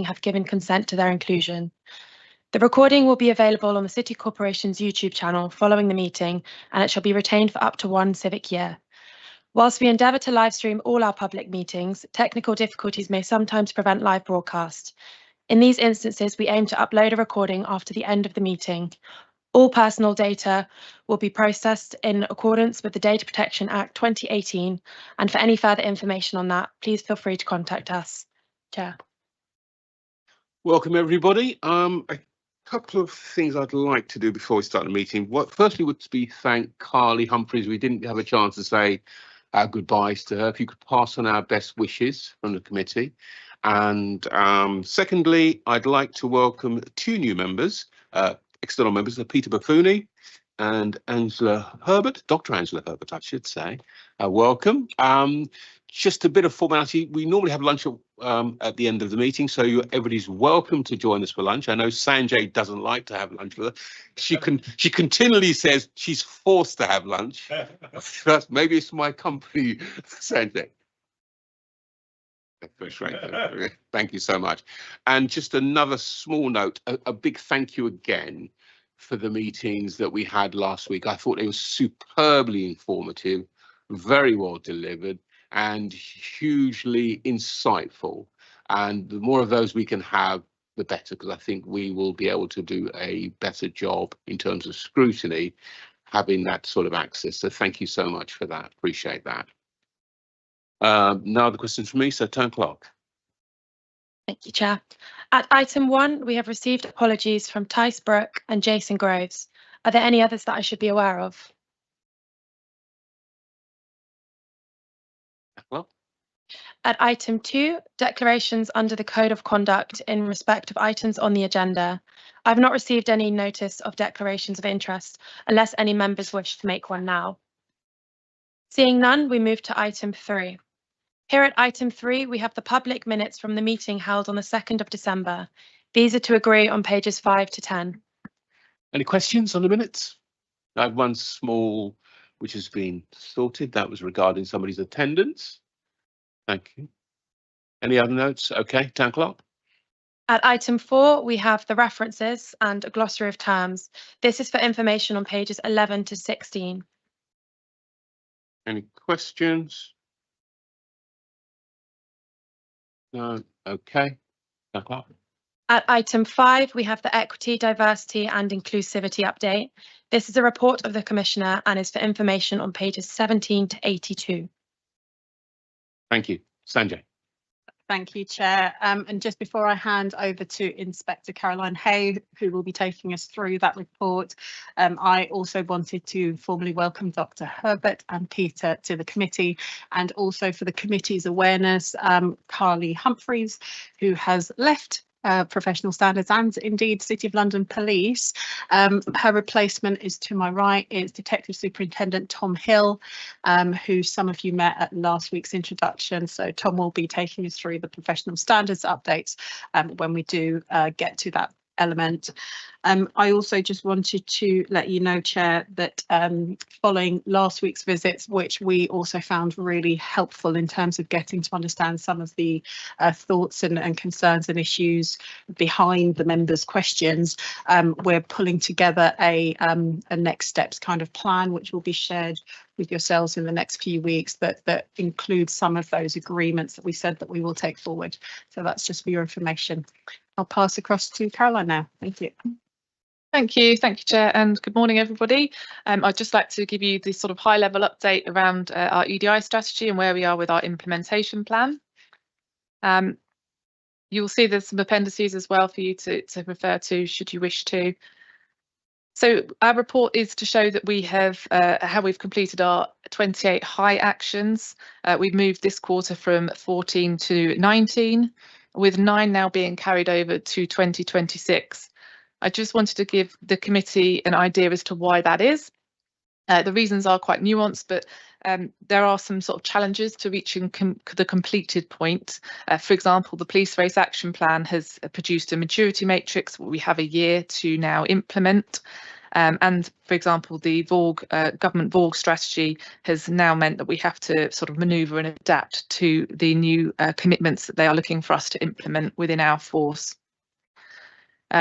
have given consent to their inclusion. The recording will be available on the City Corporation's YouTube channel following the meeting, and it shall be retained for up to 1 civic year. Whilst we endeavour to live stream all our public meetings, technical difficulties may sometimes prevent live broadcast. In these instances, we aim to upload a recording after the end of the meeting. All personal data will be processed in accordance with the Data Protection Act 2018, and for any further information on that, please feel free to contact us. Chair. Welcome everybody. A couple of things I'd like to do before we start the meeting. Firstly would be thank Carly Humphreys. We didn't have a chance to say our goodbyes to her. If you could pass on our best wishes from the committee. And secondly, I'd like to welcome 2 new members, external members, Peter Buffoni and Angela Herbert, Dr. Angela Herbert, I should say. Welcome. Just a bit of formality. We normally have lunch at the end of the meeting, so everybody's welcome to join us for lunch. I know Sanjay doesn't like to have lunch with her. She continually says she's forced to have lunch. Maybe it's my company, Sanjay. That's right. Thank you so much. And just another small note, a big thank you again for the meetings that we had last week. I thought they were superbly informative, very well delivered, and hugely insightful. And the more of those we can have, the better, because I think we will be able to do a better job in terms of scrutiny, having that sort of access. So thank you so much for that. Appreciate that. Now the questions from me, so Town Clerk. Thank you, Chair. At item 1, we have received apologies from Tice Brooke and Jason Groves. Are there any others that I should be aware of? Well, at item 2, declarations under the Code of Conduct in respect of items on the agenda. I've not received any notice of declarations of interest unless any members wish to make one now. Seeing none, we move to item 3. Here at item 3, we have the public minutes from the meeting held on the 2nd of December. These are to agree on pages 5 to 10. Any questions on the minutes? I have one small, which has been sorted. That was regarding somebody's attendance. Thank you. Any other notes? Okay, Town Clerk. At item 4, we have the references and a glossary of terms. This is for information on pages 11 to 16. Any questions? No. Okay. Town Clerk. At item 5, we have the Equity, Diversity and Inclusivity update. This is a report of the Commissioner and is for information on pages 17 to 82. Thank you. Sanjay. Thank you, Chair. And just before I hand over to Inspector Caroline Hay, who will be taking us through that report, I also wanted to formally welcome Dr. Herbert and Peter to the committee, and also for the committee's awareness, Carly Humphreys, who has left Professional Standards and indeed City of London Police. Her replacement is to my right. It's Detective Superintendent Tom Hill, who some of you met at last week's introduction. So Tom will be taking us through the Professional Standards updates when we do get to that element. I also just wanted to let you know, Chair, that following last week's visits, which we also found really helpful in terms of getting to understand some of the thoughts and concerns and issues behind the members' questions, we're pulling together a next steps kind of plan, which will be shared with yourselves in the next few weeks, that includes some of those agreements that we said that we will take forward. So that's just for your information. I'll pass across to Caroline now. Thank you. Thank you, Chair, and good morning, everybody. I'd just like to give you this sort of high-level update around our EDI strategy and where we are with our implementation plan. You'll see there's some appendices as well for you to refer to, should you wish to. So our report is to show that we have how we've completed our 28 high actions. We've moved this quarter from 14 to 19, with 9 now being carried over to 2026. I just wanted to give the committee an idea as to why that is. The reasons are quite nuanced, but there are some sort of challenges to reaching the completed point. For example, the Police Race Action Plan has produced a maturity matrix. We have a year to now implement. And for example, the government VORG strategy has now meant that we have to sort of manoeuvre and adapt to the new commitments that they are looking for us to implement within our force.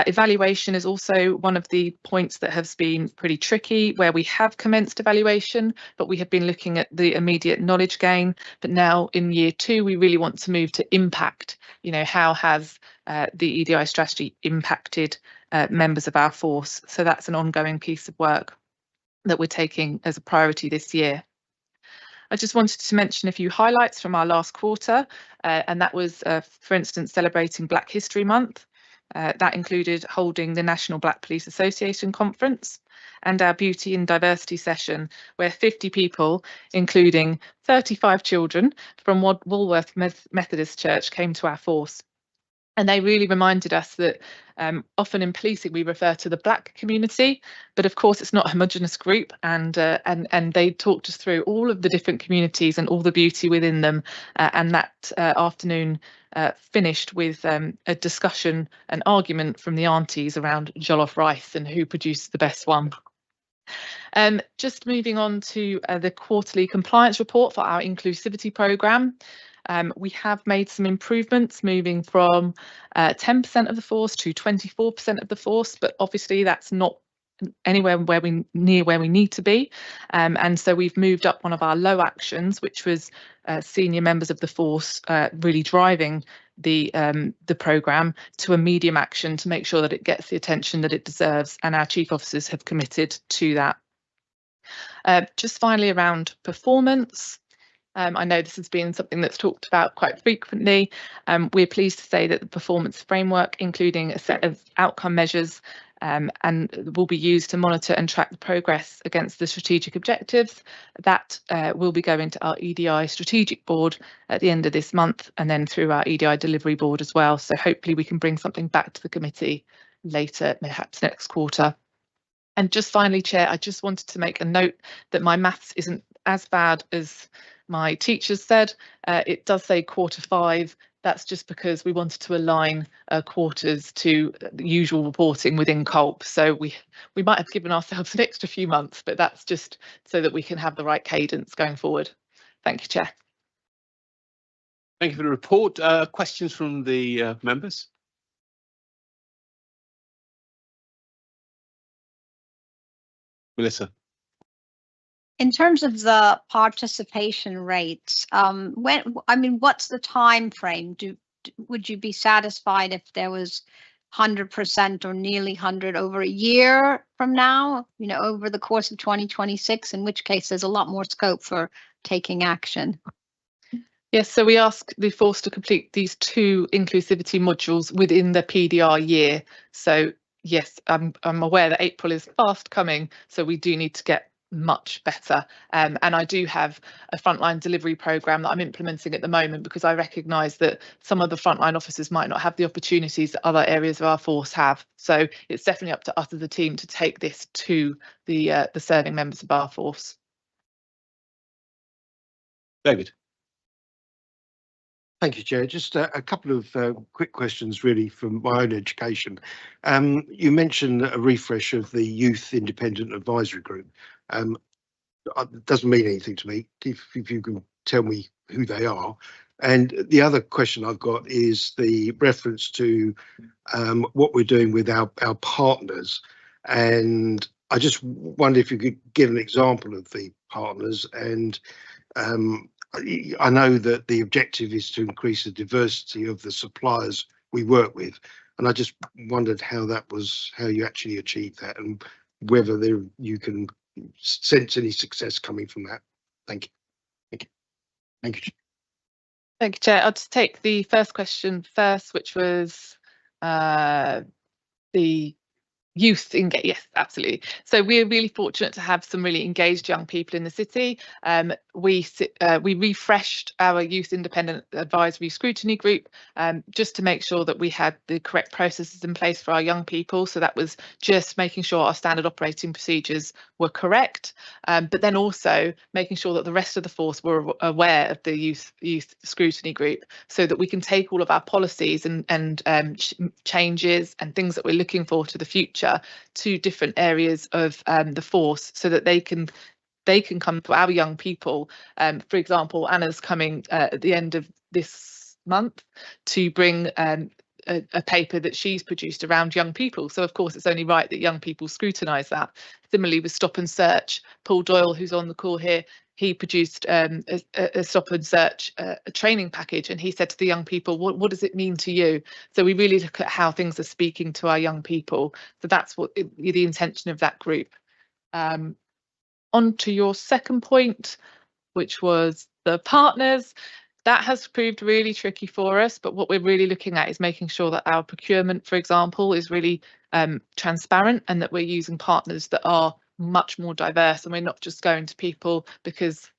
Evaluation is also one of the points that has been pretty tricky, where we have commenced evaluation, but we have been looking at the immediate knowledge gain. But now in year 2, we really want to move to impact. You know, how has the EDI strategy impacted members of our force? So that's an ongoing piece of work that we're taking as a priority this year. I just wanted to mention a few highlights from our last quarter, and that was, for instance, celebrating Black History Month. That included holding the National Black Police Association Conference and our Beauty and Diversity session, where 50 people, including 35 children from Walworth Methodist Church, came to our force. And they really reminded us that often in policing we refer to the Black community, but of course it's not a homogenous group, and they talked us through all of the different communities and all the beauty within them. And that afternoon finished with a discussion, an argument from the aunties around jollof rice and who produced the best one. Just moving on to the quarterly compliance report for our inclusivity programme. We have made some improvements, moving from 10% of the force to 24% of the force, but obviously that's not anywhere near where we need to be, and so we've moved up one of our low actions, which was senior members of the force really driving the programme, to a medium action to make sure that it gets the attention that it deserves, and our chief officers have committed to that. Just finally, around performance. I know this has been something that's talked about quite frequently. We're pleased to say that the performance framework, including a set of outcome measures, and will be used to monitor and track the progress against the strategic objectives. That will be going to our EDI strategic board at the end of this month, and then through our EDI delivery board as well. So hopefully we can bring something back to the committee later, perhaps next quarter. And just finally, Chair, I just wanted to make a note that my maths isn't as bad as my teachers said. It does say Q5. That's just because we wanted to align quarters to the usual reporting within CULP. So we might have given ourselves an extra few months, but that's just so that we can have the right cadence going forward. Thank you, Chair. Thank you for the report. Questions from the members? Melissa. In terms of the participation rates, what's the time frame? Would you be satisfied if there was 100% or nearly 100 over a year from now, you know, over the course of 2026, in which case there's a lot more scope for taking action? Yes, so we ask the force to complete these 2 inclusivity modules within the PDR year. So yes, I'm aware that April is fast coming, so we do need to get much better, and I do have a frontline delivery programme that I'm implementing at the moment, because I recognise that some of the frontline officers might not have the opportunities that other areas of our force have. So it's definitely up to us as a team to take this to the serving members of our force. David. Thank you, Chair. Just a couple of quick questions, really, from my own education. You mentioned a refresh of the Youth Independent Advisory Group. It doesn't mean anything to me, if you can tell me who they are. And the other question I've got is the reference to what we're doing with our partners. And I just wonder if you could give an example of the partners. And I know that the objective is to increase the diversity of the suppliers we work with, and I just wondered how you actually achieved that, and whether you can sense any success coming from that. Thank you. Thank you. Thank you. Thank you, Chair. I'll just take the first question first, which was the youth engage. Yes, absolutely. So we're really fortunate to have some really engaged young people in the city. We refreshed our Youth Independent Advisory Scrutiny Group just to make sure that we had the correct processes in place for our young people. So that was just making sure our standard operating procedures were correct, but then also making sure that the rest of the force were aware of the Youth Scrutiny Group, so that we can take all of our policies and changes and things that we're looking for to the future future to different areas of the force, so that they can come to our young people. For example, Anna's coming at the end of this month to bring a paper that she's produced around young people. So of course it's only right that young people scrutinise that. Similarly with Stop and Search, Paul Doyle, who's on the call here, he produced a Stop and Search a training package, and he said to the young people, what does it mean to you? So we really look at how things are speaking to our young people. So that's what the intention of that group. On to your second point, which was the partners. That has proved really tricky for us, but what we're really looking at is making sure that our procurement, for example, is really transparent, and that we're using partners that are much more diverse, and we're not just going to people because,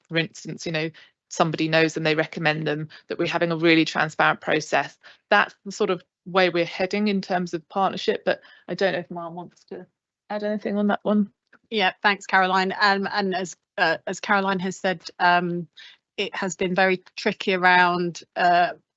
for instance, you know, somebody knows them, they recommend them, that we're having a really transparent process. That's the sort of way we're heading in terms of partnership, but I don't know if Mark wants to add anything on that one. Yeah, thanks, Caroline. And as Caroline has said, it has been very tricky around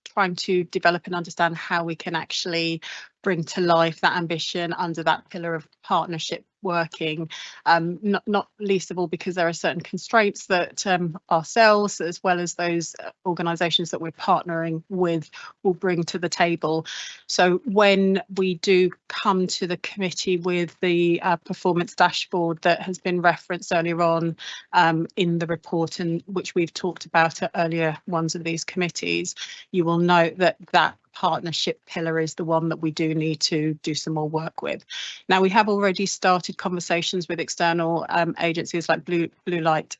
trying to develop and understand how we can actually bring to life that ambition under that pillar of partnership working, not least of all because there are certain constraints that ourselves, as well as those organisations that we're partnering with, will bring to the table. So when we do come to the committee with the performance dashboard that has been referenced earlier on in the report, and which we've talked about at earlier ones of these committees, you will note that that partnership pillar is the one that we do need to do some more work with. Now, we have already started conversations with external agencies like Blue Light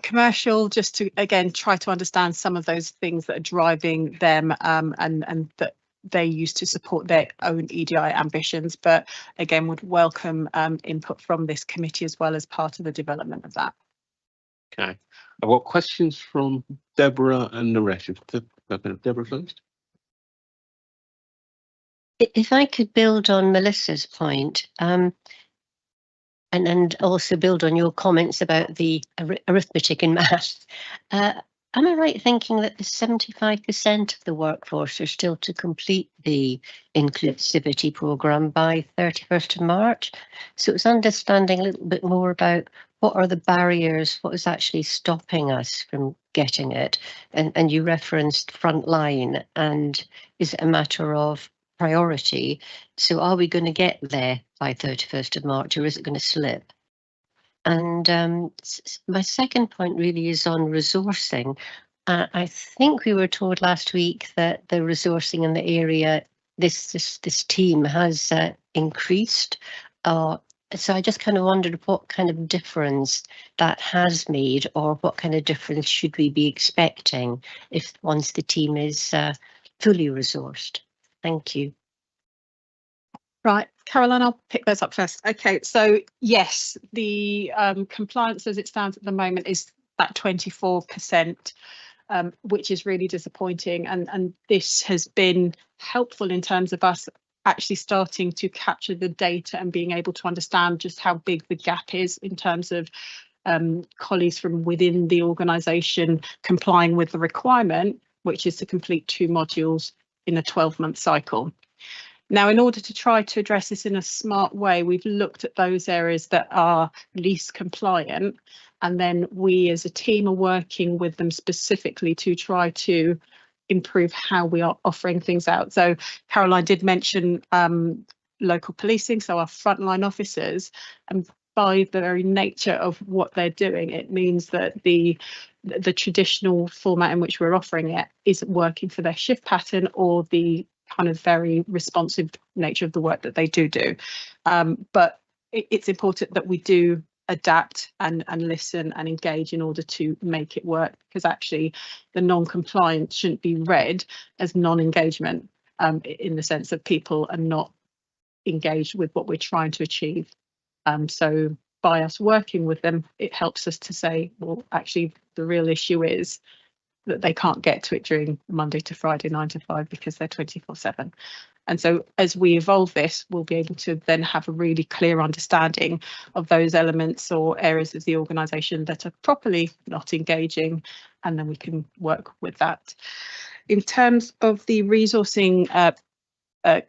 Commercial, just to again try to understand some of those things that are driving them and that they use to support their own EDI ambitions, but again would welcome input from this committee as well as part of the development of that. Okay, I've got questions from Deborah and Naresh. Deborah first. If I could build on Melissa's point, and also build on your comments about the arithmetic and maths, am I right thinking that the 75% of the workforce are still to complete the inclusivity programme by 31st of March? So it's understanding a little bit more about what are the barriers, what is actually stopping us from getting it? And you referenced frontline, and is it a matter of priority? So are we going to get there by 31st of March, or is it going to slip? And my second point really is on resourcing. I think we were told last week that the resourcing in the area, this team has increased. So I just kind of wondered what kind of difference that has made, or what kind of difference should we be expecting if once the team is fully resourced? Thank you. Right, Caroline, I'll pick those up first. Okay, so yes, the compliance as it stands at the moment is that 24%, which is really disappointing. And this has been helpful in terms of us actually starting to capture the data and being able to understand just how big the gap is in terms of colleagues from within the organisation complying with the requirement, which is to complete 2 modules in a 12-month cycle. Now, in order to try to address this in a smart way, we've looked at those areas that are least compliant, and then we as a team are working with them specifically to try to improve how we are offering things out. So Caroline did mention local policing, so our frontline officers, and by the very nature of what they're doing, it means that the traditional format in which we're offering it isn't working for their shift pattern or the kind of very responsive nature of the work that they do. But it's important that we do adapt and listen and engage in order to make it work, because actually the non-compliance shouldn't be read as non-engagement in the sense that people are not engaged with what we're trying to achieve. So by us working with them, it helps us to say, well, actually the real issue is that they can't get to it during Monday to Friday 9 to 5 because they're 24/7. And so as we evolve this, we'll be able to then have a really clear understanding of those elements or areas of the organisation that are properly not engaging, and then we can work with that. In terms of the resourcing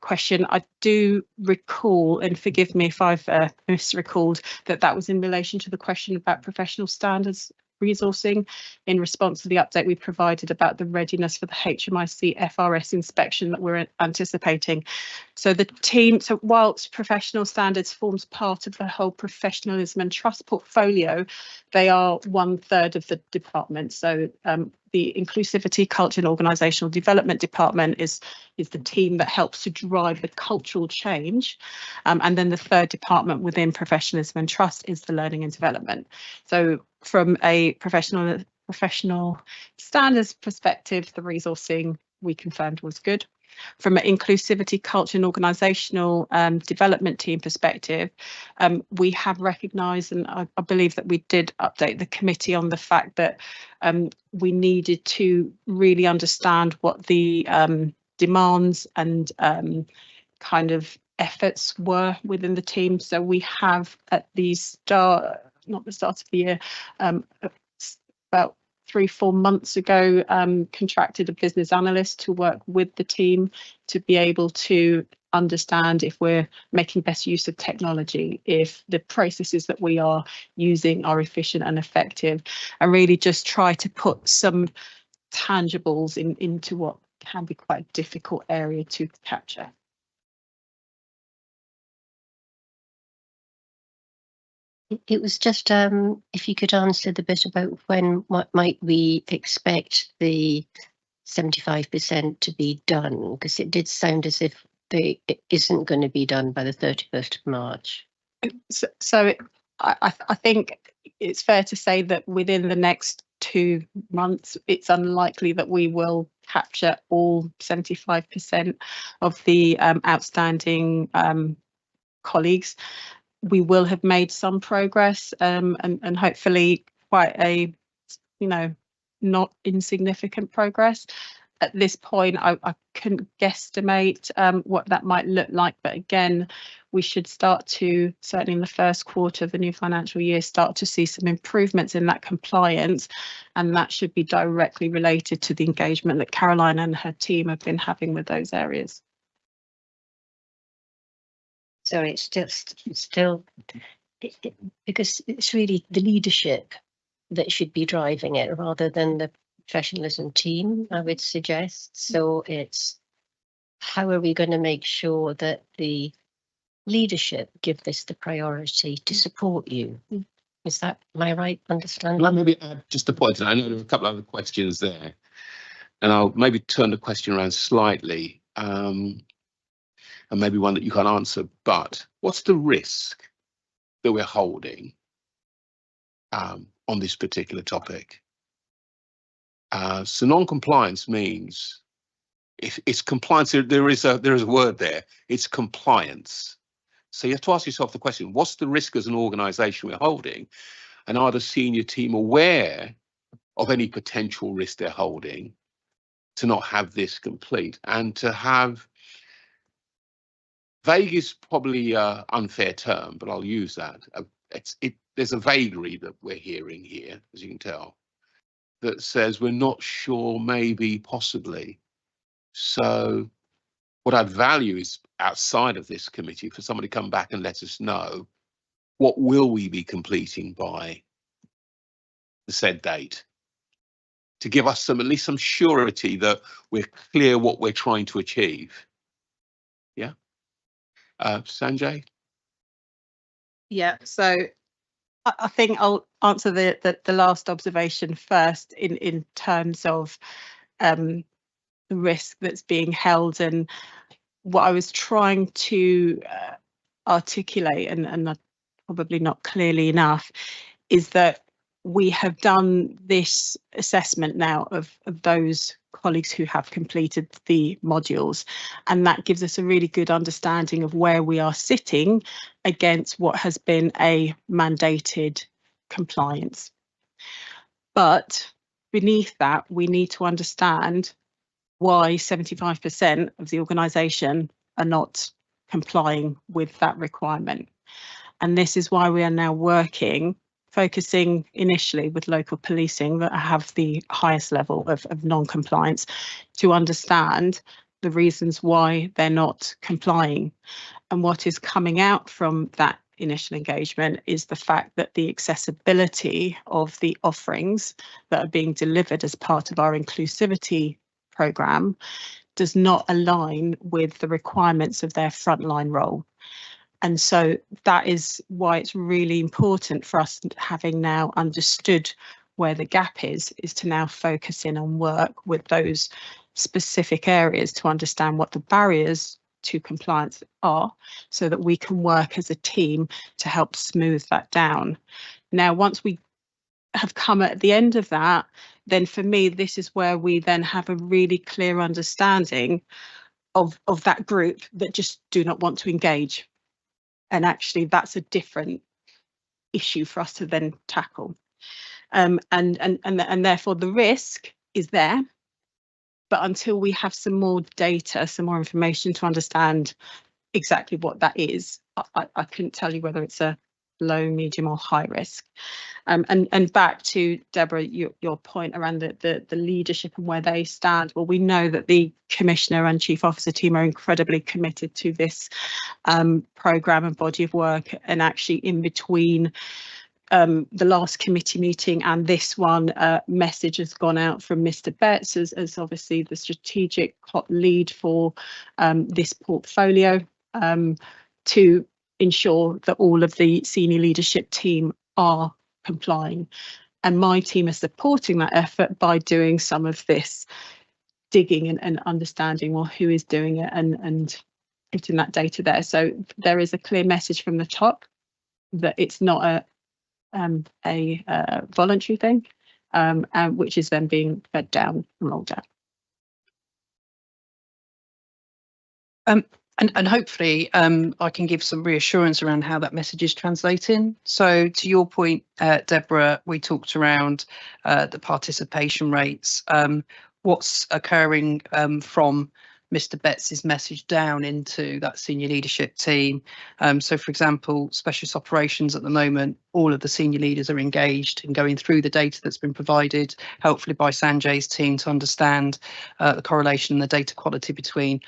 question. I do recall, and forgive me if I've misrecalled, that was in relation to the question about professional standards resourcing in response to the update we provided about the readiness for the HMIC FRS inspection that we're anticipating. So the team, so whilst professional standards forms part of the whole professionalism and trust portfolio, they are 1/3 of the department. So the inclusivity, culture and organisational development department is the team that helps to drive the cultural change. And then the third department within professionalism and trust is the learning and development. So from a professional standards perspective, the resourcing we confirmed was good. From an inclusivity, culture and organisational development team perspective, we have recognised, and I believe that we did update the committee on the fact that we needed to really understand what the demands and kind of efforts were within the team. So we have at the start, not the start of the year, about 3-4 months ago, contracted a business analyst to work with the team to be able to understand if we're making best use of technology, if the processes that we are using are efficient and effective, and really just try to put some tangibles into what can be quite a difficult area to capture. It was just if you could answer the bit about what might we expect the 75% to be done, because it did sound as if it isn't going to be done by the 31st of March. I think it's fair to say that within the next 2 months, it's unlikely that we will capture all 75% of the outstanding colleagues. We will have made some progress and hopefully quite a, not insignificant progress. At this point, I couldn't guesstimate what that might look like. But again, we should start to, certainly in the first quarter of the new financial year, start to see some improvements in that compliance. And that should be directly related to the engagement that Caroline and her team have been having with those areas. Sorry, it's still because it's really the leadership that should be driving it rather than the professionalism team, I would suggest. So it's how are we going to make sure that the leadership give this the priority to support you? Is that my right understanding? Can I maybe add just a point? And I know there are a couple of other questions there, and I'll maybe turn the question around slightly. And maybe one that you can't answer, but what's the risk that we're holding on this particular topic? So non-compliance means it's compliance. There is a word there. It's compliance. So you have to ask yourself the question: what's the risk as an organisation we're holding, and are the senior team aware of any potential risk they're holding to not have this complete and to have? Vague is probably an unfair term, but I'll use that. There's a vagary that we're hearing here, as you can tell, that says we're not sure, maybe, possibly. So what I'd value is outside of this committee for somebody to come back and let us know what will we be completing by the said date, to give us at least some surety that we're clear what we're trying to achieve. Yeah. Sanjay? Yeah, so I think I'll answer the last observation first in terms of the risk that's being held, and what I was trying to articulate, and I'm probably not clearly enough, is that we have done this assessment now of those colleagues who have completed the modules, and that gives us a really good understanding of where we are sitting against what has been a mandated compliance. But beneath that, we need to understand why 75% of the organisation are not complying with that requirement. And this is why we are now focusing initially with local policing that have the highest level of non-compliance, to understand the reasons why they're not complying. And what is coming out from that initial engagement is the fact that the accessibility of the offerings that are being delivered as part of our inclusivity programme does not align with the requirements of their frontline role. And so that is why it's really important for us, having now understood where the gap is to now focus in on work with those specific areas to understand what the barriers to compliance are, so that we can work as a team to help smooth that down. Now, once we have come at the end of that, then for me, this is where we then have a really clear understanding of that group that just do not want to engage. And actually, that's a different issue for us to then tackle. And therefore the risk is there, but until we have some more data, some more information to understand exactly what that is, I couldn't tell you whether it's a low, medium or high risk. And back to Deborah, your point around the leadership and where they stand. Well, we know that the Commissioner and Chief Officer team are incredibly committed to this programme and body of work, and actually in between the last committee meeting and this one, message has gone out from Mr. Betts as obviously the strategic lead for this portfolio, to ensure that all of the senior leadership team are complying. And my team is supporting that effort by doing some of this digging and understanding, well, who is doing it, and putting that data there. So there is a clear message from the top that it's not a voluntary thing, and which is then being fed down and rolled out. And hopefully I can give some reassurance around how that message is translating. So to your point, Deborah, we talked around the participation rates. What's occurring from Mr. Betts's message down into that senior leadership team. So, for example, specialist operations at the moment, all of the senior leaders are engaged in going through the data that's been provided, hopefully by Sanjay's team, to understand the correlation and the data quality between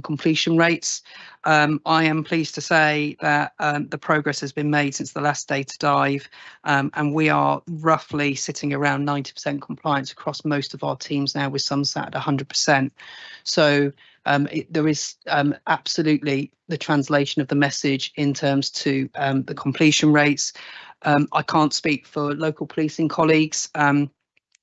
completion rates. I am pleased to say that the progress has been made since the last data dive, and we are roughly sitting around 90% compliance across most of our teams now, with some sat at 100%. So there is absolutely the translation of the message in terms to the completion rates. I can't speak for local policing colleagues,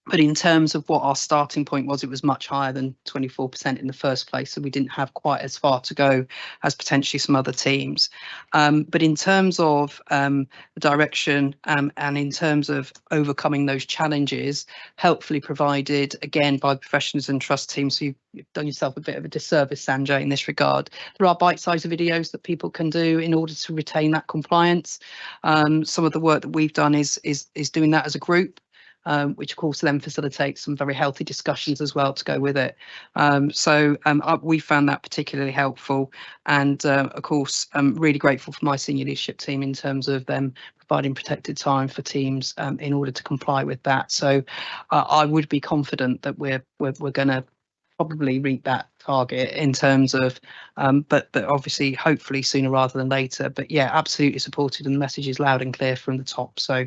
but in terms of what our starting point was, it was much higher than 24% in the first place. So we didn't have quite as far to go as potentially some other teams. But in terms of the direction and in terms of overcoming those challenges, helpfully provided again by the Professionalism Trust team. So you've done yourself a bit of a disservice, Sanjay, in this regard. There are bite-sized videos that people can do in order to retain that compliance. Some of the work that we've done is doing that as a group. Which of course then facilitates some very healthy discussions as well to go with it. We found that particularly helpful, and of course I'm really grateful for my senior leadership team in terms of them providing protected time for teams in order to comply with that. So I would be confident that we're going to probably reach that target in terms of but obviously hopefully sooner rather than later. But yeah, absolutely supported, and the message is loud and clear from the top. So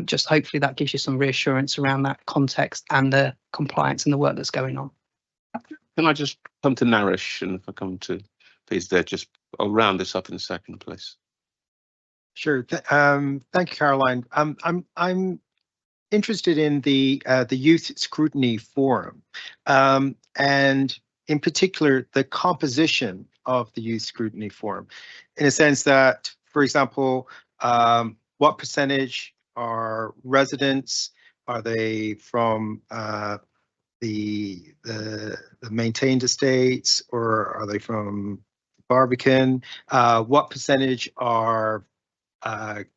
just hopefully that gives you some reassurance around that context and the compliance and the work that's going on. Can I just come to Naresh, and if I come to please there, just I'll round this up in a second, please. Sure. Thank you, Caroline. I'm interested in the Youth Scrutiny Forum, and in particular the composition of the Youth Scrutiny Forum, in a sense that, for example, what percentage are residents? Are they from the maintained estates, or are they from Barbican? What percentage are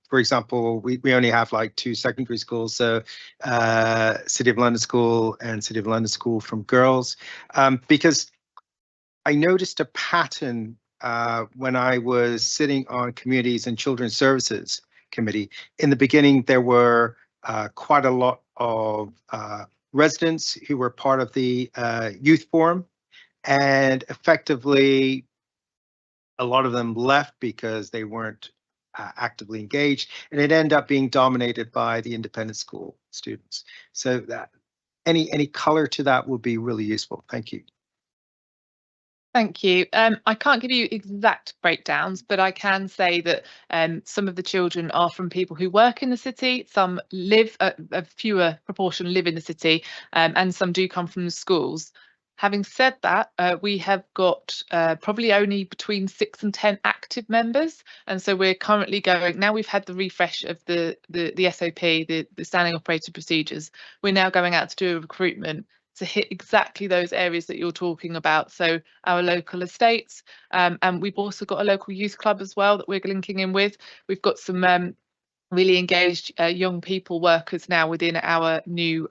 for example, we only have like 2 secondary schools, so City of London School and City of London School from girls, because I noticed a pattern when I was sitting on Communities and Children's Services Committee. In the beginning, there were quite a lot of residents who were part of the youth forum, and effectively, a lot of them left because they weren't actively engaged, and it ended up being dominated by the independent school students. So that any color to that would be really useful. Thank you. Thank you. I can't give you exact breakdowns, but I can say that some of the children are from people who work in the city, some live, a fewer proportion live in the city, and some do come from the schools. Having said that, we have got probably only between 6 and 10 active members, and so we're currently going, now we've had the refresh of the SOP, the standing operating procedures, we're now going out to do a recruitment to hit exactly those areas that you're talking about. So our local estates, and we've also got a local youth club as well that we're linking in with. We've got some really engaged young people workers now within our new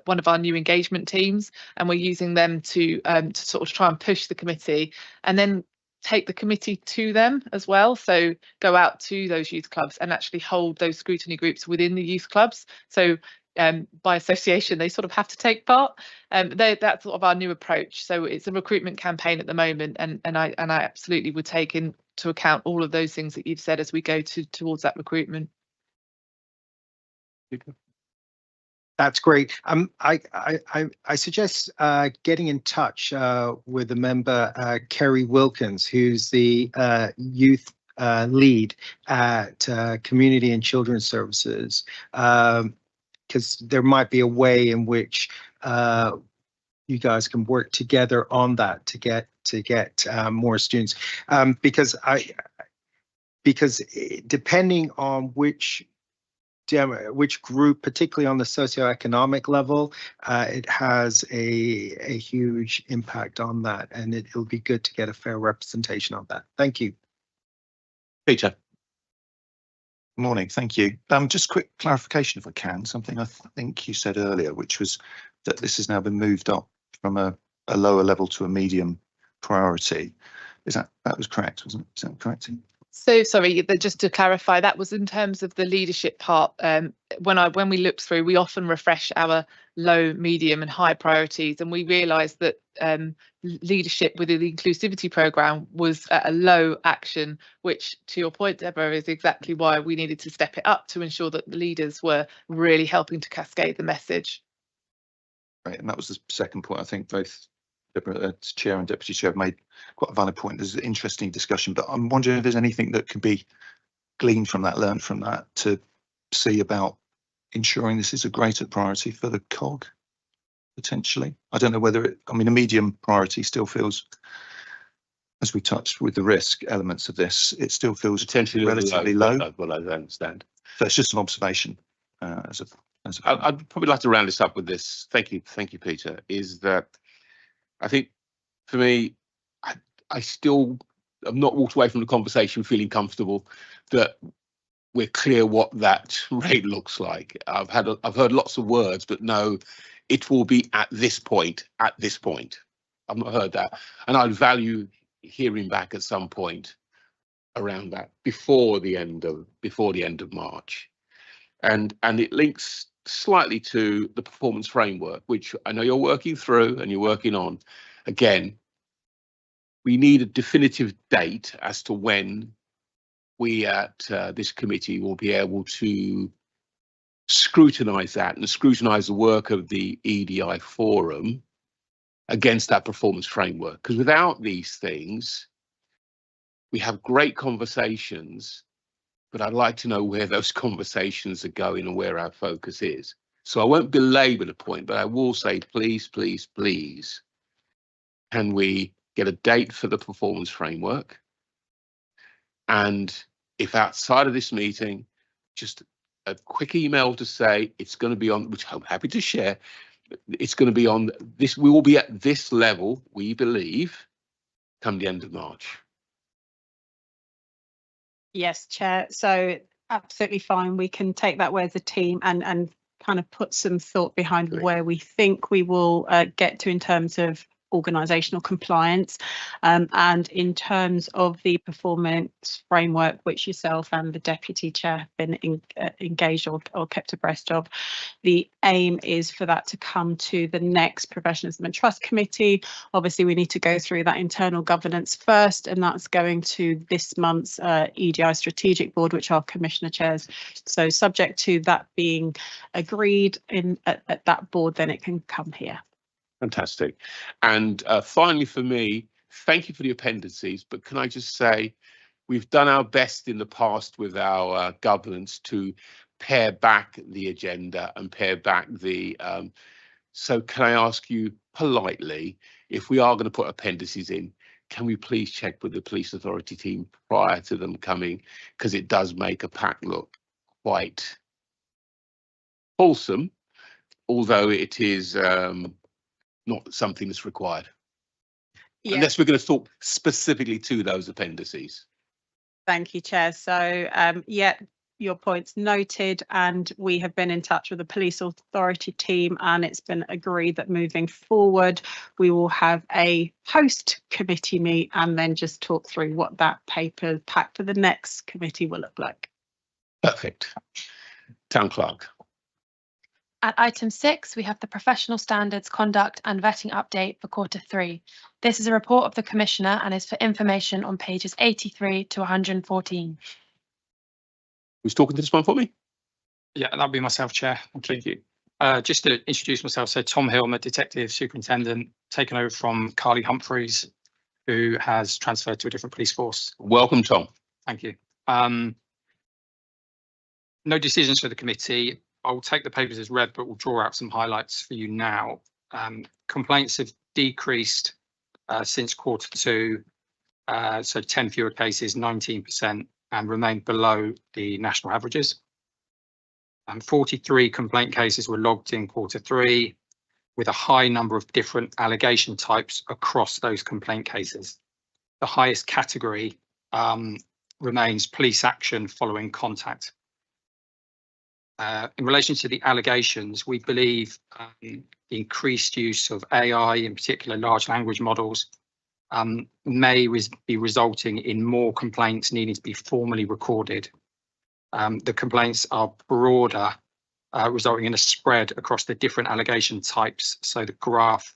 one of our new engagement teams, and we're using them to sort of try and push the committee and then take the committee to them as well. So go out to those youth clubs and actually hold those scrutiny groups within the youth clubs. So by association, they sort of have to take part. That's sort of our new approach. So it's a recruitment campaign at the moment, and I absolutely would take into account all of those things that you've said as we go towards that recruitment. That's great. I suggest getting in touch with a member, Kerry Wilkins, who's the youth lead at Community and Children's Services, because there might be a way in which you guys can work together on that to get more students, because depending on which group, particularly on the socioeconomic level, it has a huge impact on that, and it'll be good to get a fair representation of that. Thank you. Peter. Morning, thank you. Just quick clarification if I can, something I think you said earlier, which was that this has now been moved up from a lower level to a medium priority. That was correct, wasn't it? Is that correct? So sorry, just to clarify, that was in terms of the leadership part. When we looked through, we often refresh our low, medium and high priorities, and we realised that leadership within the inclusivity programme was at a low action, which, to your point, Deborah, is exactly why we needed to step it up to ensure that the leaders were really helping to cascade the message. Right, and that was the second point. I think both Deborah, Chair and Deputy Chair, have made quite a valid point. There's an interesting discussion, but I'm wondering if there's anything that could be gleaned from that, learned from that, to see about ensuring this is a greater priority for the COG, potentially. I don't know whether a medium priority still feels, as we touched with the risk elements of this, it still feels potentially relatively low. Well, I understand. So it's just an observation. I'd probably like to round this up with this. Thank you, Peter. Is that I think for me, I still have not walked away from the conversation feeling comfortable that we're clear what that rate looks like. I've heard lots of words, but no, it will be at this point. At this point, I've not heard that, and I'd value hearing back at some point around that before the end of March, and it links slightly to the performance framework, which I know you're working through and you're working on. Again, we need a definitive date as to when we at this committee will be able to scrutinise that and scrutinise the work of the EDI forum against that performance framework. Because without these things, we have great conversations, but I'd like to know where those conversations are going and where our focus is. So I won't belabor the point, but I will say, please, please, please, can we get a date for the performance framework? And if outside of this meeting, just a quick email to say it's going to be on, which I'm happy to share, it's going to be on this, we will be at this level, we believe, come the end of March. Yes, Chair. So absolutely fine. We can take that way as a team and kind of put some thought behind Great. where we think we will get to in terms of organisational compliance, and in terms of the performance framework, which yourself and the deputy chair have been engaged or kept abreast of, the aim is for that to come to the next Professionalism and Trust Committee. Obviously, we need to go through that internal governance first, and that's going to this month's EDI Strategic Board, which our Commissioner chairs. So subject to that being agreed at that board, then it can come here. Fantastic. And finally, for me, thank you for the appendices. But can I just say, we've done our best in the past with our governance to pare back the agenda and pare back the. So can I ask you politely, if we are going to put appendices in, can we please check with the police authority team prior to them coming? Because it does make a pack look quite wholesome, although it is not something that's required. Yeah. Unless we're going to talk specifically to those appendices. Thank you, Chair. So, yeah, your point's noted, and we have been in touch with the police authority team, and it's been agreed that moving forward, we will have a post committee meet and then just talk through what that paper pack for the next committee will look like. Perfect. Town Clerk. At item 6, we have the Professional Standards, Conduct and Vetting Update for Q3. This is a report of the Commissioner and is for information on pages 83 to 114. Who's talking to this one for me? Yeah, that'll be myself, Chair. Thank you. Just to introduce myself, so Tom Hill, I'm a Detective Superintendent, taken over from Carly Humphreys, who has transferred to a different police force. Welcome, Tom. Thank you. No decisions for the committee. I'll take the papers as read, but we'll draw out some highlights for you now. Complaints have decreased since Q2, so 10 fewer cases, 19%, and remain below the national averages. 43 complaint cases were logged in Q3, with a high number of different allegation types across those complaint cases. The highest category remains police action following contact. In relation to the allegations, we believe the increased use of AI, in particular large language models, may be resulting in more complaints needing to be formally recorded. The complaints are broader, resulting in a spread across the different allegation types. So the graph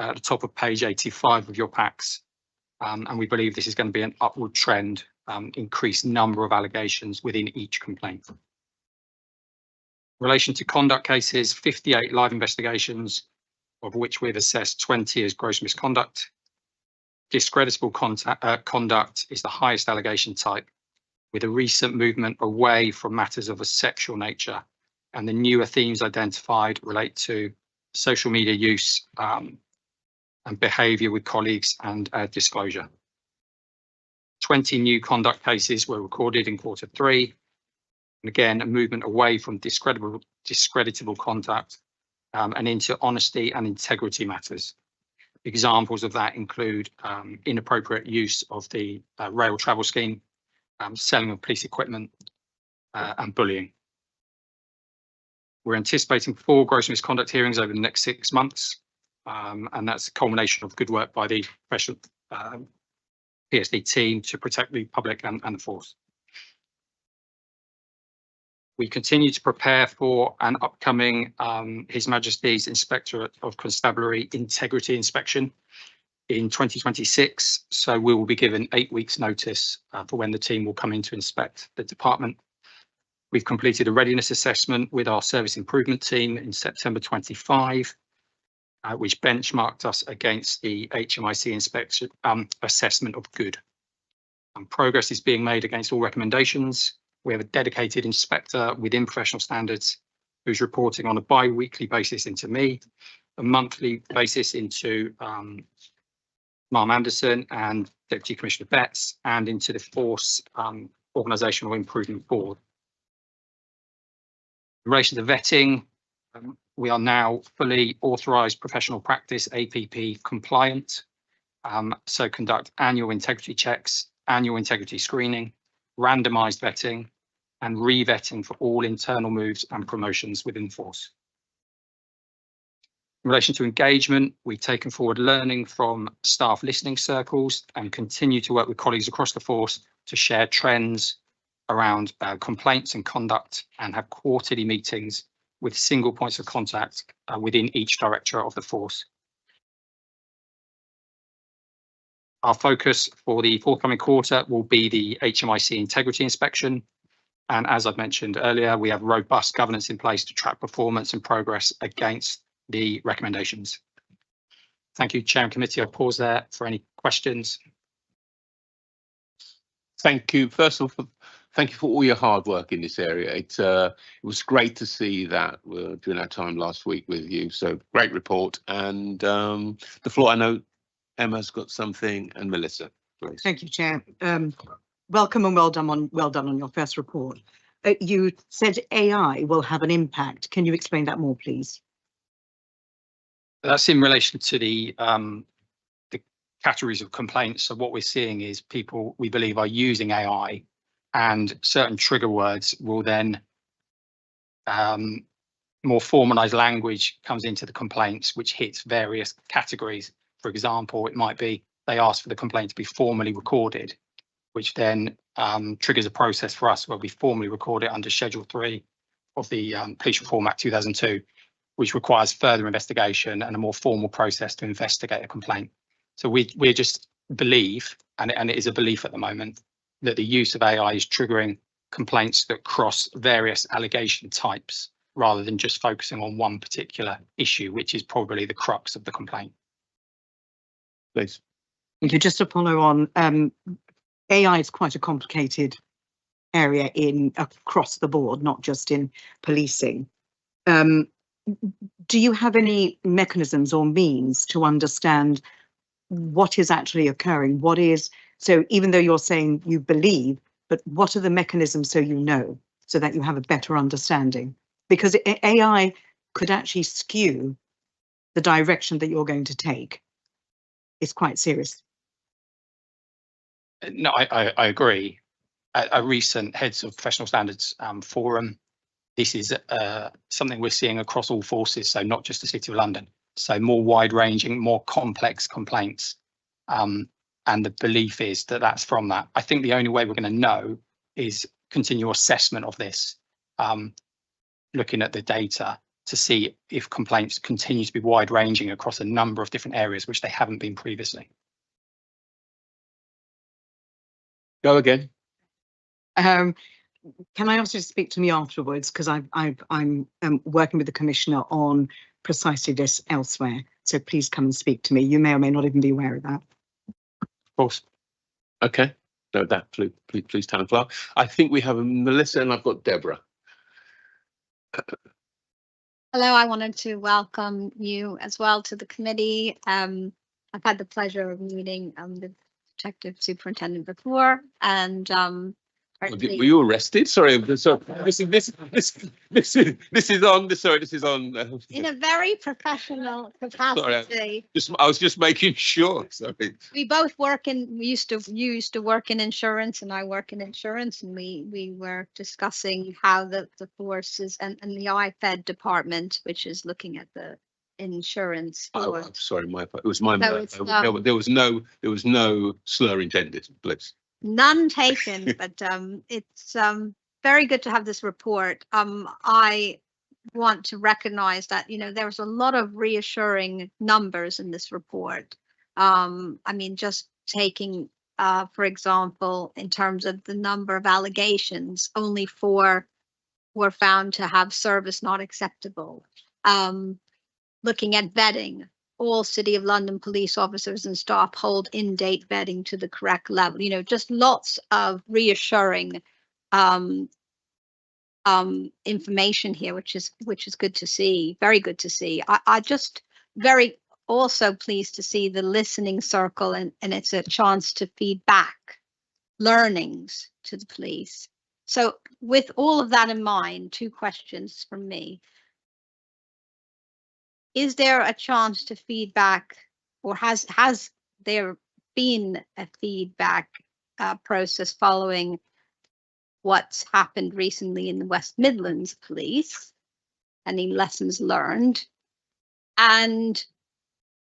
at the top of page 85 of your packs, and we believe this is going to be an upward trend, increased number of allegations within each complaint. In relation to conduct cases, 58 live investigations, of which we've assessed 20 as gross misconduct. Discreditable conduct is the highest allegation type, with a recent movement away from matters of a sexual nature, and the newer themes identified relate to social media use and behaviour with colleagues and disclosure. 20 new conduct cases were recorded in Q3. And again, a movement away from discreditable conduct and into honesty and integrity matters. Examples of that include inappropriate use of the rail travel scheme, selling of police equipment, and bullying. We're anticipating 4 gross misconduct hearings over the next 6 months, and that's a culmination of good work by the professional PSD team to protect the public and the force. We continue to prepare for an upcoming His Majesty's Inspectorate of Constabulary Integrity Inspection in 2026. So we will be given 8 weeks notice for when the team will come in to inspect the department. We've completed a readiness assessment with our service improvement team in September 25, which benchmarked us against the HMIC inspection assessment of good. Progress is being made against all recommendations. We have a dedicated inspector within professional standards who's reporting on a bi-weekly basis into me, a monthly basis into Marm Anderson and Deputy Commissioner Betts, and into the Force Organisational Improvement Board. In relation to vetting, we are now fully authorised professional practice APP compliant, so conduct annual integrity checks, annual integrity screening, randomised vetting, and re-vetting for all internal moves and promotions within Force. In relation to engagement, we've taken forward learning from staff listening circles and continue to work with colleagues across the force to share trends around complaints and conduct, and have quarterly meetings with single points of contact within each directorate of the force. Our focus for the forthcoming quarter will be the HMIC integrity inspection. And as I've mentioned earlier, we have robust governance in place to track performance and progress against the recommendations. Thank you, Chair and Committee. I'll pause there for any questions. Thank you. First of all, thank you for all your hard work in this area. It was great to see that during our time last week with you. So great report. And the floor, I know Emma's got something, and Melissa, please. Thank you, Chair. Welcome and well done on your first report. You said AI will have an impact. Can you explain that more, please? That's in relation to the categories of complaints. So what we're seeing is people, we believe, are using AI, and certain trigger words will then more formalized language comes into the complaints, which hits various categories. For example, it might be they ask for the complaint to be formally recorded, which then triggers a process for us where we formally record it under Schedule 3 of the Police Reform Act 2002, which requires further investigation and a more formal process to investigate a complaint. So we just believe, and it is a belief at the moment, that the use of AI is triggering complaints that cross various allegation types rather than just focusing on one particular issue, which is probably the crux of the complaint. Please. Thank you. Just to follow on, AI is quite a complicated area across the board, not just in policing. Do you have any mechanisms or means to understand what is actually occurring? So even though you're saying you believe, but what are the mechanisms so you know, so that you have a better understanding? Because AI could actually skew the direction that you're going to take. It's quite serious. No, I agree. At a recent Heads of Professional Standards forum, this is something we're seeing across all forces, so not just the City of London. So more wide-ranging, more complex complaints. And the belief is that that's from that. I think the only way we're going to know is continual assessment of this, looking at the data to see if complaints continue to be wide-ranging across a number of different areas, which they haven't been previously. Go again. Can I ask you to speak to me afterwards? Because I'm working with the Commissioner on precisely this elsewhere. So please come and speak to me. You may or may not even be aware of that. Of course. Okay. No, that please, Town Clerk. I think we have Melissa and I've got Deborah. Hello, I wanted to welcome you as well to the committee. I've had the pleasure of meeting the Detective Superintendent before, and Were you arrested? Sorry, this is on. This is on. In a very professional capacity. Sorry, I was just making sure. Sorry. We both you used to work in insurance, and I work in insurance, and we were discussing how the forces and the IFED department, which is looking at the insurance. Oh, I'm sorry, it was my. So there was no slur intended, please. None taken, but it's very good to have this report. I want to recognize that, there's a lot of reassuring numbers in this report. I mean, just taking, for example, in terms of the number of allegations, only 4 were found to have service not acceptable. Looking at vetting, all City of London police officers and staff hold in-date vetting to the correct level. Just lots of reassuring information here, which is good to see. Very good to see. I just very also pleased to see the listening circle, and it's a chance to feed back learnings to the police. So with all of that in mind, 2 questions from me. Is there a chance to feedback, or has there been a feedback process following what's happened recently in the West Midlands Police? Any lessons learned? And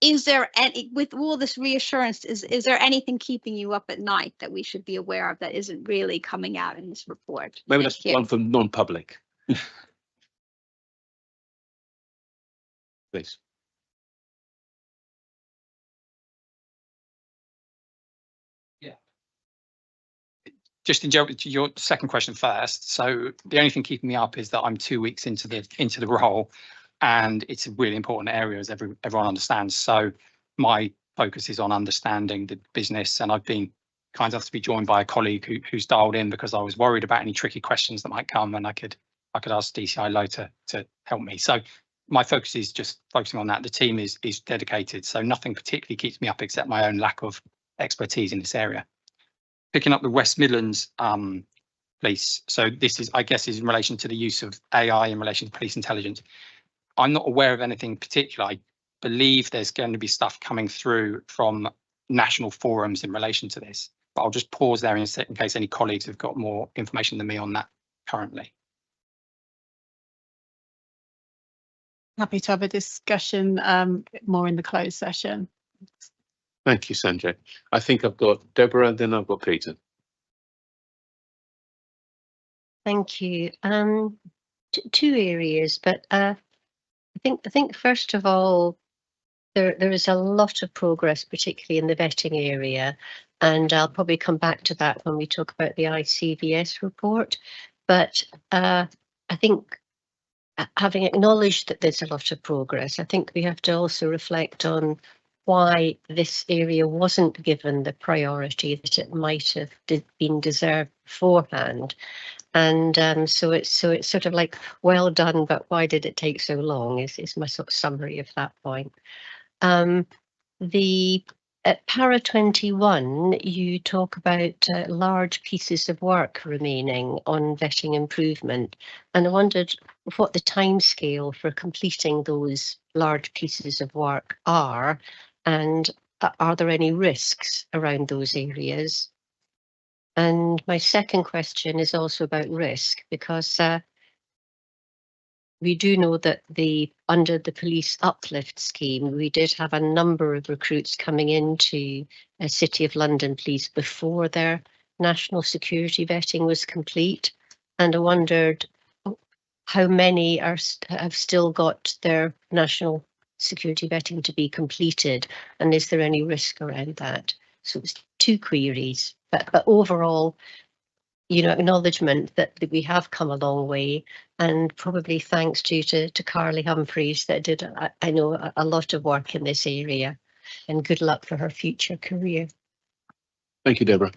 is there any, with all this reassurance, is there anything keeping you up at night that we should be aware of that isn't really coming out in this report? Maybe Thank that's you. one for non-public. Please. Just in general, to your second question first. So the only thing keeping me up is that I'm 2 weeks into the role, and it's a really important area, as everyone understands. So my focus is on understanding the business, and I've been kind enough to be joined by a colleague who's dialed in because I was worried about any tricky questions that might come, and I could ask DCI Low to help me. So my focus is just focusing on that. The team is dedicated, so nothing particularly keeps me up except my own lack of expertise in this area. Picking up the West Midlands police. So this is, I guess, is in relation to the use of AI in relation to police intelligence. I'm not aware of anything particular. I believe there's going to be stuff coming through from national forums in relation to this, but I'll just pause there in case any colleagues have got more information than me on that currently. Happy to have a discussion more in the closed session. Thank you, Sanjay. I think I've got Deborah, and then I've got Peter. Thank you. Two areas, but I think first of all, there is a lot of progress, particularly in the vetting area, and I'll probably come back to that when we talk about the ICVS report. But I think, having acknowledged that there's a lot of progress, I think we have to also reflect on why this area wasn't given the priority that it might have been deserved beforehand. And so it's sort of like, well done, but why did it take so long is my sort of summary of that point. At para 21, you talk about large pieces of work remaining on vetting improvement, and I wondered what the timescale for completing those large pieces of work are, and are there any risks around those areas? And my second question is also about risk, because we do know that under the police uplift scheme, we did have a number of recruits coming into City of London Police before their national security vetting was complete. And I wondered how many have still got their national security vetting to be completed, and is there any risk around that? So it's two queries, but overall, acknowledgement that we have come a long way, and probably thanks to Carly Humphreys that did, I know, a lot of work in this area, and good luck for her future career. Thank you, Deborah.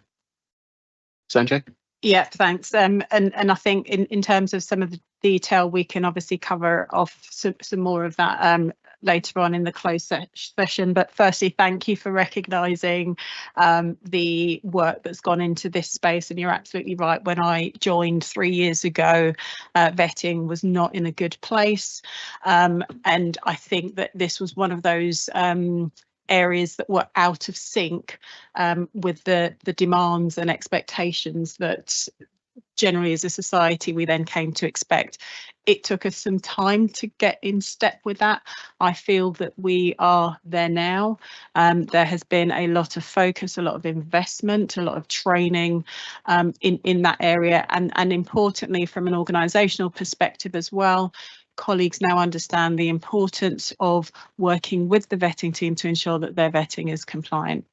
Sanjay? Yeah, thanks. And I think in terms of some of the detail, we can obviously cover off some more of that later on in the closed session. But firstly, thank you for recognising the work that's gone into this space. And you're absolutely right. When I joined 3 years ago, vetting was not in a good place. And I think that this was one of those areas that were out of sync with the demands and expectations that generally as a society we then came to expect. It took us some time to get in step with that. I feel that we are there now. There has been a lot of focus, a lot of investment, a lot of training in that area, and importantly from an organisational perspective as well. Colleagues now understand the importance of working with the vetting team to ensure that their vetting is compliant.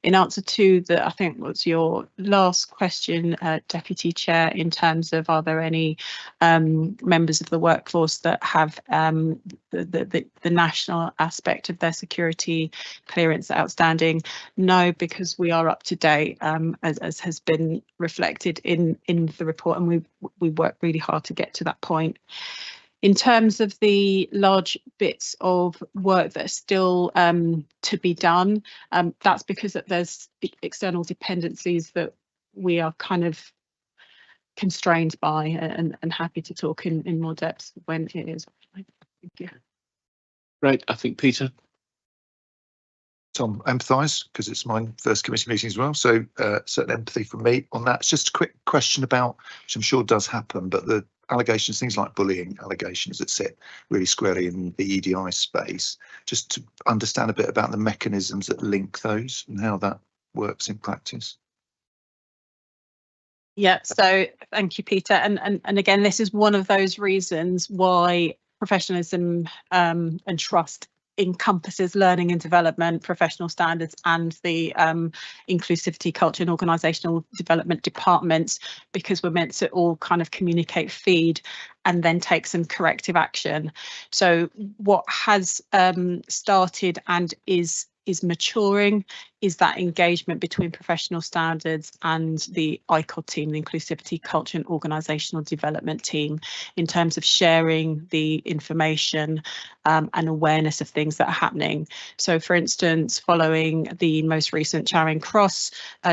In answer to I think was your last question, Deputy Chair, in terms of are there any members of the workforce that have the national aspect of their security clearance outstanding? No, because we are up to date, as has been reflected in the report, and we work really hard to get to that point. In terms of the large bits of work that are still to be done, that's because there's external dependencies that we are kind of constrained by, and happy to talk in more depth when it is. Thank you. Right, I think Peter. Tom, empathise, because it's my first committee meeting as well, so certain empathy from me on that. It's just a quick question about, which I'm sure does happen, but the allegations, things like bullying allegations that sit really squarely in the EDI space, just to understand a bit about the mechanisms that link those and how that works in practice. Yeah, so thank you, Peter. And again, this is one of those reasons why professionalism and trust encompasses learning and development, professional standards, and the inclusivity, culture and organisational development departments, because we're meant to all kind of communicate, feed, and then take some corrective action. So what has started and is maturing is that engagement between professional standards and the ICOD team, the inclusivity, culture and organisational development team, in terms of sharing the information and awareness of things that are happening. So, for instance, following the most recent Charing Cross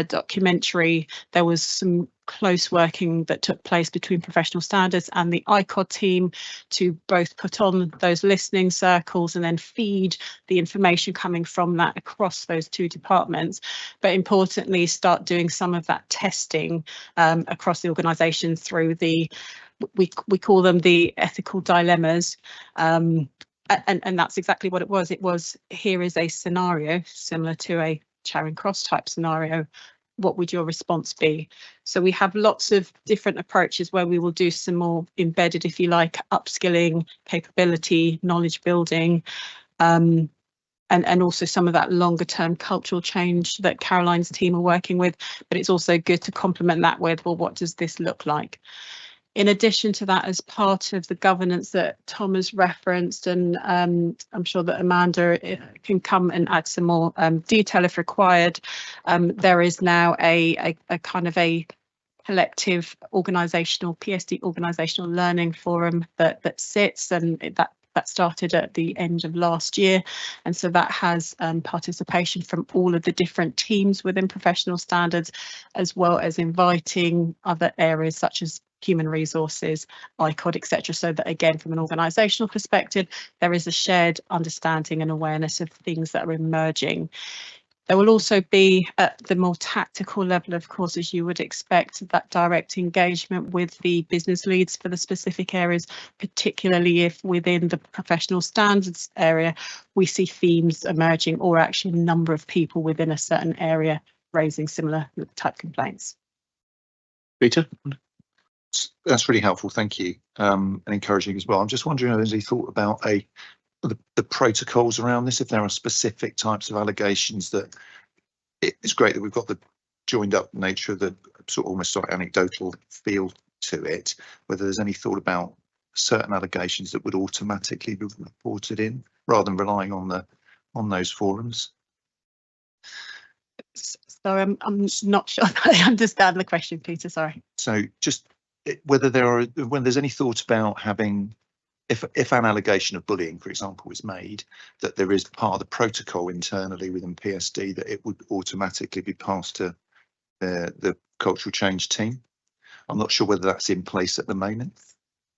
documentary, there was some close working that took place between professional standards and the ICOD team to both put on those listening circles and then feed the information coming from that across those two departments, but importantly start doing some of that testing across the organisation through the, we call them the ethical dilemmas, and that's exactly what it was. It was, here is a scenario similar to a Charing Cross type scenario. What would your response be? So we have lots of different approaches where we will do some more embedded, if you like, upskilling, capability, knowledge building, and also some of that longer term cultural change that Caroline's team are working with. But it's also good to complement that with, well, what does this look like? In addition to that, as part of the governance that Tom has referenced, and I'm sure that Amanda can come and add some more detail if required, there is now a kind of a collective organisational PSD organisational learning forum that sits, and that started at the end of last year, and so that has participation from all of the different teams within professional standards, as well as inviting other areas such as human resources, ICOD, etc., so that again, from an organisational perspective, there is a shared understanding and awareness of things that are emerging. There will also be, at the more tactical level, of course, as you would expect, that direct engagement with the business leads for the specific areas, particularly if within the professional standards area we see themes emerging, or actually a number of people within a certain area raising similar type complaints. Peter? That's really helpful, thank you, and encouraging as well. I'm just wondering, has he thought about the protocols around this, if there are specific types of allegations that it's great that we've got the joined up nature of the sort of almost sort of anecdotal feel to it, whether there's any thought about certain allegations that would automatically be reported in rather than relying on those forums? So I'm not sure I understand the question, Peter, sorry. So just whether when there's any thought about having, if an allegation of bullying, for example, is made, that there is part of the protocol internally within PSD that it would automatically be passed to the cultural change team. I'm not sure whether that's in place at the moment.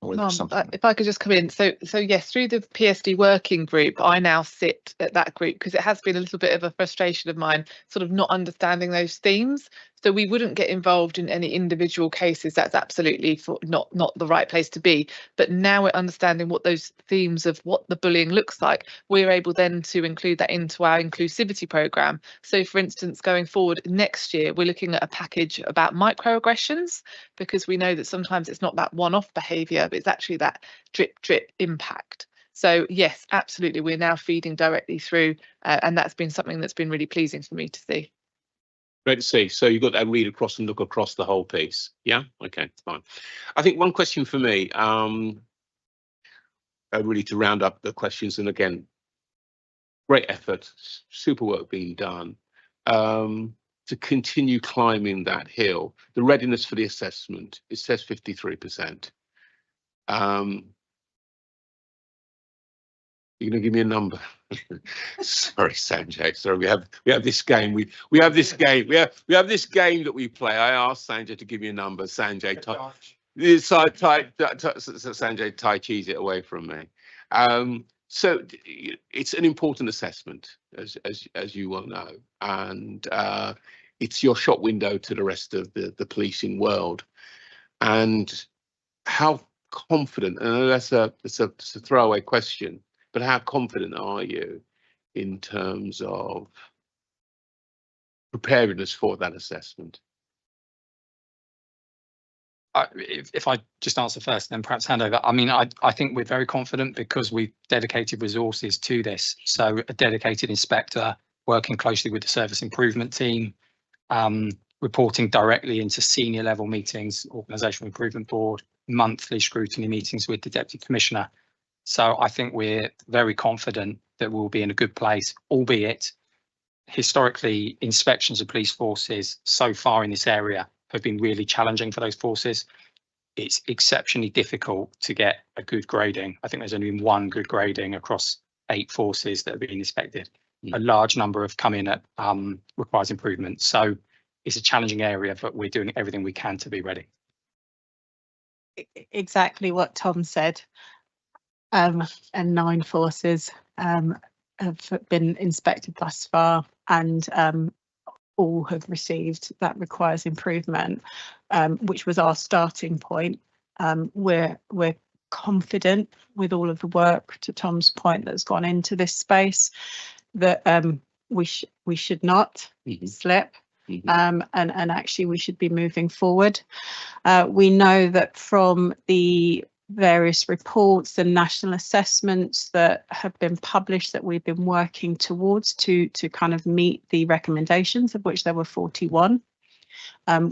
If I could just come in, so yes, through the PSD working group, I now sit at that group, because it has been a little bit of a frustration of mine, sort of not understanding those themes. So we wouldn't get involved in any individual cases. That's absolutely not the right place to be. But now we're understanding what those themes of what the bullying looks like, we're able then to include that into our inclusivity programme. So for instance, going forward next year, we're looking at a package about microaggressions, because we know that sometimes it's not that one-off behaviour, but it's actually that drip impact. So yes, absolutely, we're now feeding directly through, and that's been something that's been really pleasing for me to see. Great to see. So you've got that read across and look across the whole piece. Yeah, okay, fine. I think one question for me, really to round up the questions, and again, great effort, super work being done, to continue climbing that hill. The readiness for the assessment, it says 53%. You're going to give me a number? Sorry, Sanjay. Sorry, we have this game. We have this game. We have this game that we play. I asked Sanjay to give me a number. Sanjay, Sanjay Tai Chi's it away from me. So it's an important assessment, as you well know, and it's your shop window to the rest of the policing world. And how confident, and that's a throwaway question, but how confident are you in terms of preparedness for that assessment? If I just answer first, then perhaps hand over. I mean, I think we're very confident because we've dedicated resources to this. So a dedicated inspector working closely with the service improvement team, reporting directly into senior level meetings, organisational improvement board, monthly scrutiny meetings with the deputy commissioner. So I think we're very confident that we'll be in a good place, albeit historically inspections of police forces so far in this area have been really challenging for those forces. It's exceptionally difficult to get a good grading. I think there's only been one good grading across 8 forces that have been inspected. A large number have come in at requires improvement. So it's a challenging area, but we're doing everything we can to be ready. Exactly what Tom said. And 9 forces have been inspected thus far, and all have received that requires improvement, which was our starting point. We're confident with all of the work, to Tom's point, that's gone into this space, that we should not slip, and actually we should be moving forward. We know that from the various reports and national assessments that have been published that we've been working towards to kind of meet the recommendations, of which there were 41.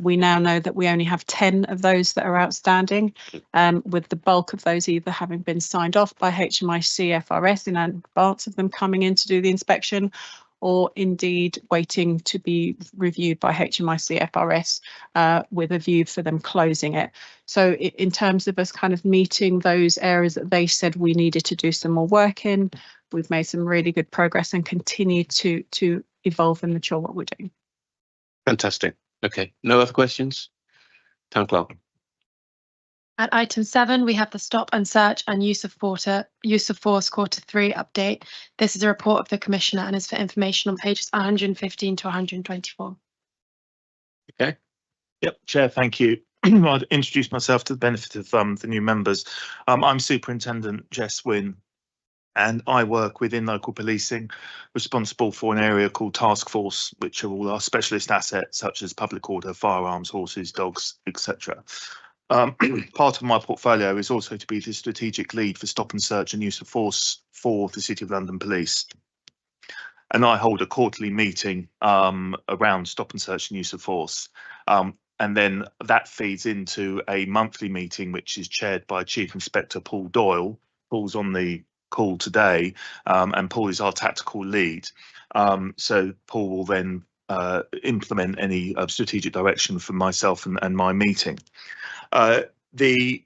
We now know that we only have 10 of those that are outstanding, with the bulk of those either having been signed off by HMIC FRS in advance of them coming in to do the inspection, or indeed waiting to be reviewed by HMIC FRS with a view for them closing it. So in terms of us kind of meeting those areas that they said we needed to do some more work in, we've made some really good progress and continue to evolve and mature what we're doing. Fantastic. Okay, no other questions? Town Clerk. At item 7, we have the stop and search and use of force Q3 update. This is a report of the Commissioner and is for information on pages 115 to 124. Okay. Yep, Chair, thank you. I'd introduce myself to the benefit of the new members. I'm Superintendent Jess Wynne, and I work within local policing, responsible for an area called Task Force, which are all our specialist assets such as public order, firearms, horses, dogs, etc. Part of my portfolio is also to be the strategic lead for stop and search and use of force for the City of London Police. And I hold a quarterly meeting around stop and search and use of force. And then that feeds into a monthly meeting, which is chaired by Chief Inspector Paul Doyle. Paul's on the call today, and Paul is our tactical lead. So Paul will then implement any strategic direction from myself and my meeting. The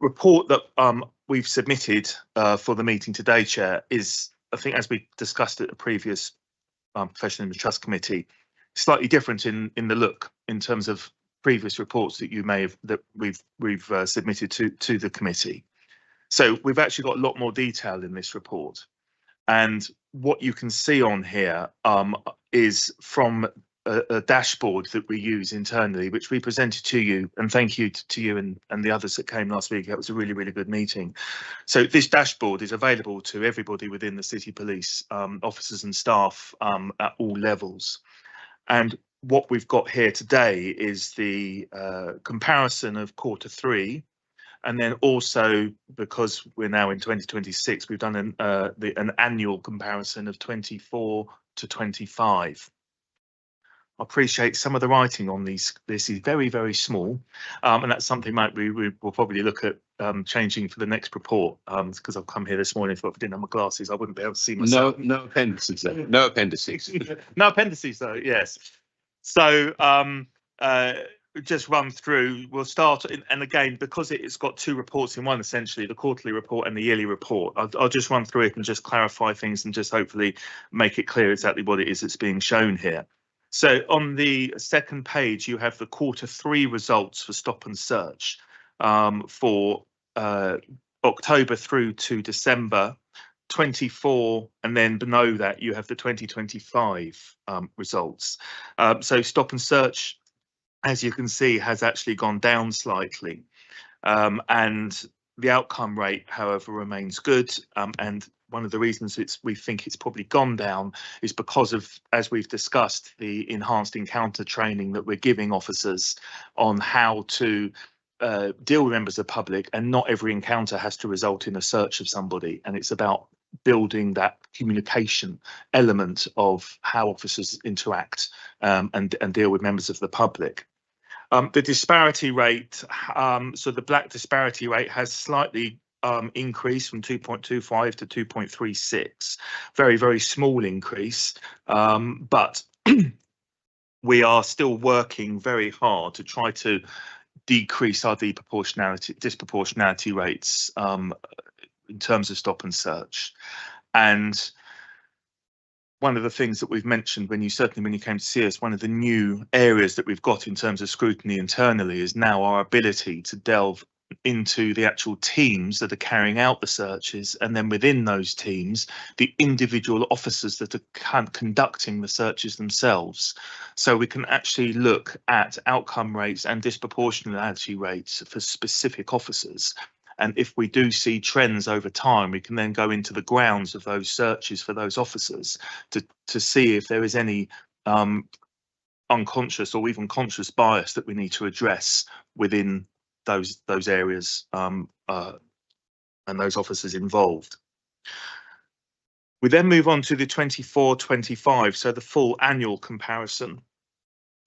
report that we've submitted for the meeting today, Chair, is, I think, as we discussed at the previous Professionalism Trust Committee, slightly different in the look in terms of previous reports that you may have we've submitted to the committee. So we've actually got a lot more detail in this report, and what you can see on here is from a dashboard that we use internally, which we presented to you, and thank you to you and the others that came last week. It was a really, really good meeting. So this dashboard is available to everybody within the City Police, officers and staff at all levels. And what we've got here today is the comparison of Q3, and then also, because we're now in 2026, we've done an annual comparison of 24 to 25. I appreciate some of the writing on this is very, very small, and that's something we will probably look at changing for the next report, because I've come here this morning, thought if I didn't have my glasses I wouldn't be able to see myself. No appendices though. No appendices. No appendices though, yes. So just run through, we'll start, and again, because it's got 2 reports in one, essentially the quarterly report and the yearly report, I'll just run through it and just clarify things and just hopefully make it clear exactly what it is that's being shown here. So on the second page, you have the Q3 results for stop and search for October through to December 24, and then below that you have the 2025 results. So stop and search, as you can see, has actually gone down slightly. and the outcome rate, however, remains good. And one of the reasons we think it's probably gone down is because of, as we've discussed, the enhanced encounter training that we're giving officers on how to deal with members of the public, and not every encounter has to result in a search of somebody, and it's about building that communication element of how officers interact and deal with members of the public. The disparity rate, so the black disparity rate has slightly increased from 2.25 to 2.36. Very, very small increase, but we are still working very hard to try to decrease our disproportionality rates in terms of stop and search. And one of the things that we've mentioned when you came to see us, one of the new areas that we've got in terms of scrutiny internally is now our ability to delve into the actual teams that are carrying out the searches, and then within those teams, the individual officers that are conducting the searches themselves. So we can actually look at outcome rates and disproportionality rates for specific officers. And if we do see trends over time, we can then go into the grounds of those searches for those officers to see if there is any unconscious or even conscious bias that we need to address within those areas and those officers involved. We then move on to the 24-25, so the full annual comparison.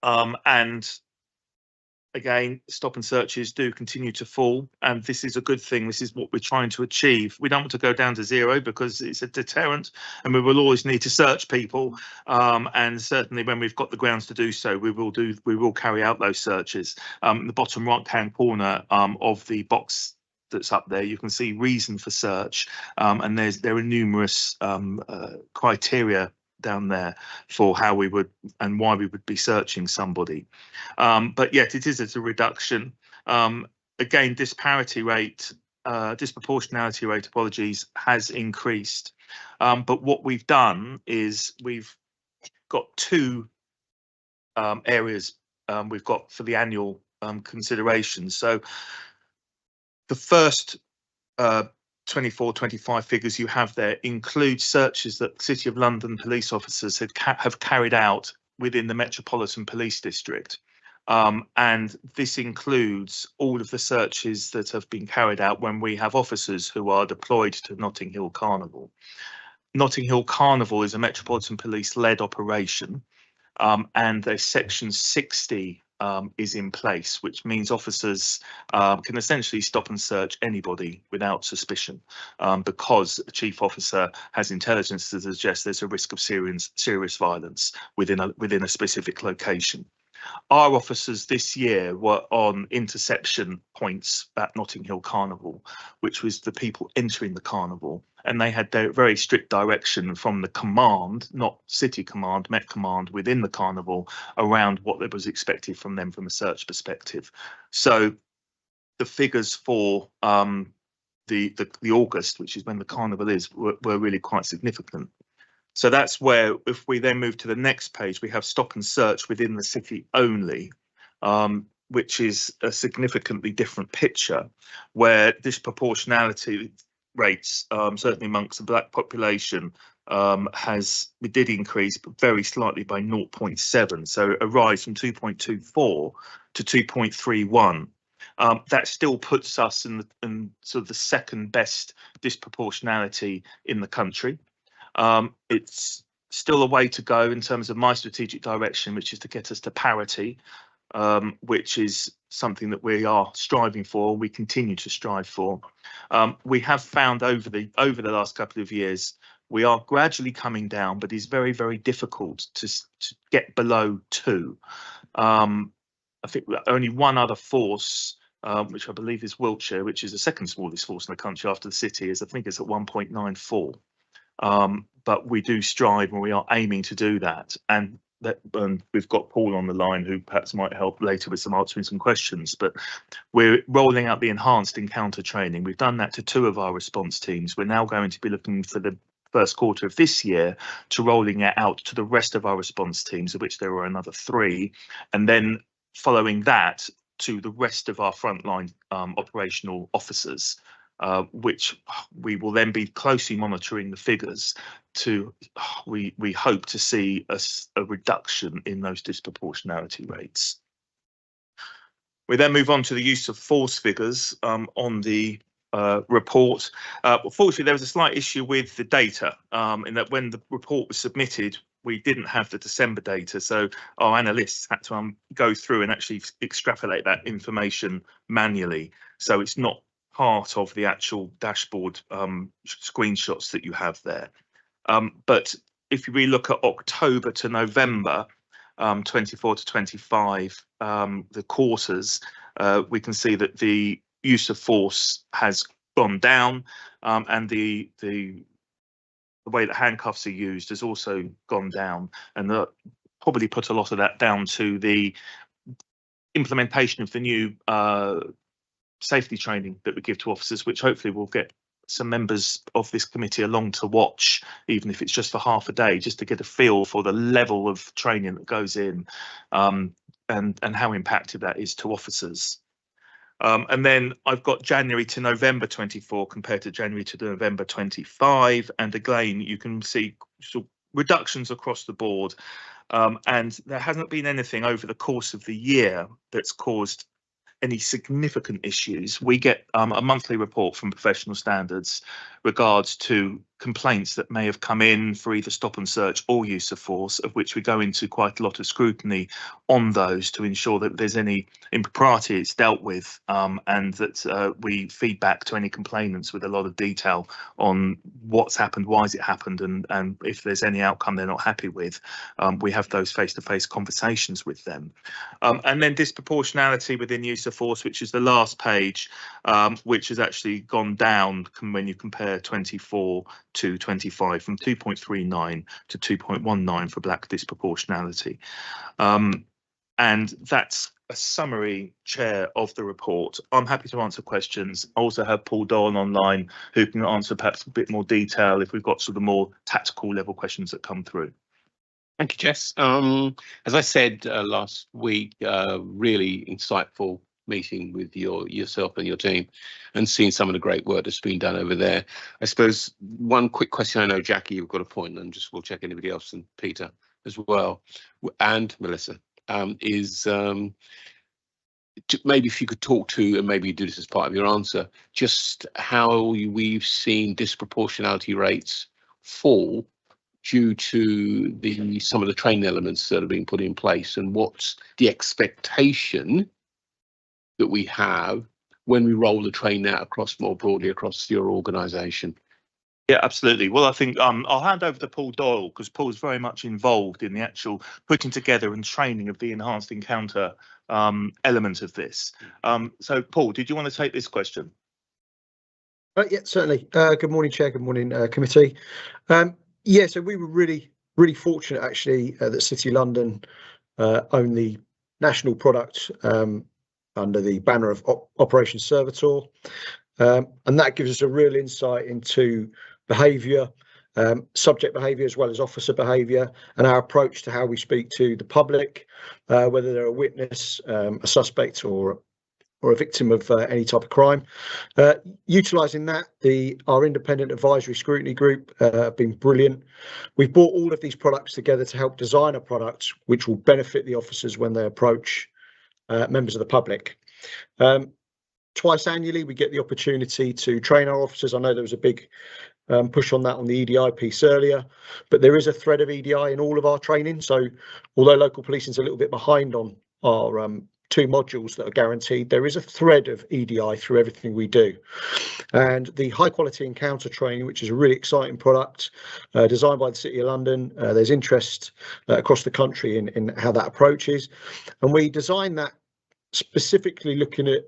And again, stop and searches do continue to fall, and this is a good thing. This is what we're trying to achieve. We don't want to go down to zero because it's a deterrent, and we will always need to search people. And certainly, when we've got the grounds to do so, we will carry out those searches. The bottom right-hand corner of the box that's up there, you can see reason for search, and there are numerous criteria down there for how we would and why we would be searching somebody, but yet it is at a reduction. Again, disproportionality rate, apologies, has increased, but what we've done is we've got two areas we've got for the annual considerations. So the first 24-25 figures you have there include searches that City of London police officers have carried out within the Metropolitan Police District. And this includes all of the searches that have been carried out when we have officers who are deployed to Notting Hill Carnival. Notting Hill Carnival is a Metropolitan Police-led operation, and their Section 60 is in place, which means officers can essentially stop and search anybody without suspicion, because the chief officer has intelligence to suggest there's a risk of serious violence within a specific location. Our officers this year were on interception points at Notting Hill Carnival, which was the people entering the carnival, and they had their very strict direction from the command, not City Command, Met Command within the carnival, around what was expected from them from a search perspective. So the figures for the August, which is when the carnival is, were really quite significant. So that's where, if we then move to the next page, we have stop and search within the city only, which is a significantly different picture, where disproportionality rates, certainly amongst the black population, did increase, but very slightly by 0.7, so a rise from 2.24 to 2.31. That still puts us in sort of the second best disproportionality in the country. It's still a way to go in terms of my strategic direction, which is to get us to parity, which is something that we are striving for. We continue to strive for. We have found over the last couple of years, we are gradually coming down, but it's very, very difficult to get below 2. I think only one other force, which I believe is Wiltshire, which is the second smallest force in the country after the city, I think it's at 1.94. But we do strive, and we are aiming to do that. And we've got Paul on the line, who perhaps might help later with answering some questions. But we're rolling out the enhanced encounter training. We've done that to 2 of our response teams. We're now going to be looking for the first quarter of this year to rolling it out to the rest of our response teams, of which there were another 3. And then following that, to the rest of our frontline operational officers, which we will then be closely monitoring the figures to, we hope to see a reduction in those disproportionality rates. We then move on to the use of force figures on the report. Fortunately, there was a slight issue with the data in that when the report was submitted, we didn't have the December data, so our analysts had to go through and actually extrapolate that information manually. So it's not part of the actual dashboard screenshots that you have there. But if we look at October to November, 24 to 25, the quarters, we can see that the use of force has gone down, and the way that handcuffs are used has also gone down, and probably put a lot of that down to the implementation of the new safety training that we give to officers, which hopefully will get some members of this committee along to watch, even if it's just for half a day, just to get a feel for the level of training that goes in, and how impacted that is to officers. And then I've got January to November 24 compared to January to November 25, and again you can see sort of reductions across the board, and there hasn't been anything over the course of the year that's caused any significant issues. We get a monthly report from Professional Standards regards to complaints that may have come in for either stop and search or use of force, of which we go into quite a lot of scrutiny on those to ensure that there's any impropriety it's dealt with, and that we feed back to any complainants with a lot of detail on what's happened, why has it happened, and if there's any outcome they're not happy with, we have those face-to-face conversations with them. And then disproportionality within use of force, which is the last page, which has actually gone down when you compare 24 to 25, from 2.39 to 2.19 for black disproportionality. And that's a summary, Chair, of the report. I'm happy to answer questions. I also have Paul Dolan online who can answer perhaps a bit more detail if we've got sort of more tactical level questions that come through. Thank you, Jess. As I said last week, really insightful meeting with yourself and your team, and seeing some of the great work that's been done over there. I suppose one quick question, I know Jackie, you've got a point, and just we'll check anybody else, and Peter as well, and Melissa, is maybe if you could talk to, and maybe do this as part of your answer, just how we've seen disproportionality rates fall due to some of the training elements that are being put in place, and what's the expectation that we have when we roll the train out across more broadly across your organisation. Yeah, absolutely. Well, I think I'll hand over to Paul Doyle, because Paul's very much involved in the actual putting together and training of the enhanced encounter element of this. So, Paul, did you want to take this question? Yeah, certainly. Good morning, Chair. Good morning, committee. Yeah, so we were really fortunate actually that City London own the national product under the banner of Operation Servitor, and that gives us a real insight into behaviour, subject behaviour as well as officer behaviour, and our approach to how we speak to the public, whether they're a witness, a suspect, or a victim of any type of crime. Utilising that, our independent advisory scrutiny group have been brilliant. We've brought all of these products together to help design a product which will benefit the officers when they approach members of the public. Twice annually, we get the opportunity to train our officers. I know there was a big push on that on the EDI piece earlier, but there is a thread of EDI in all of our training. So although local policing is a little bit behind on our 2 modules that are guaranteed, there is a thread of EDI through everything we do. And the high quality encounter training, which is a really exciting product designed by the City of London, there's interest across the country in how that approaches, and we designed that specifically looking at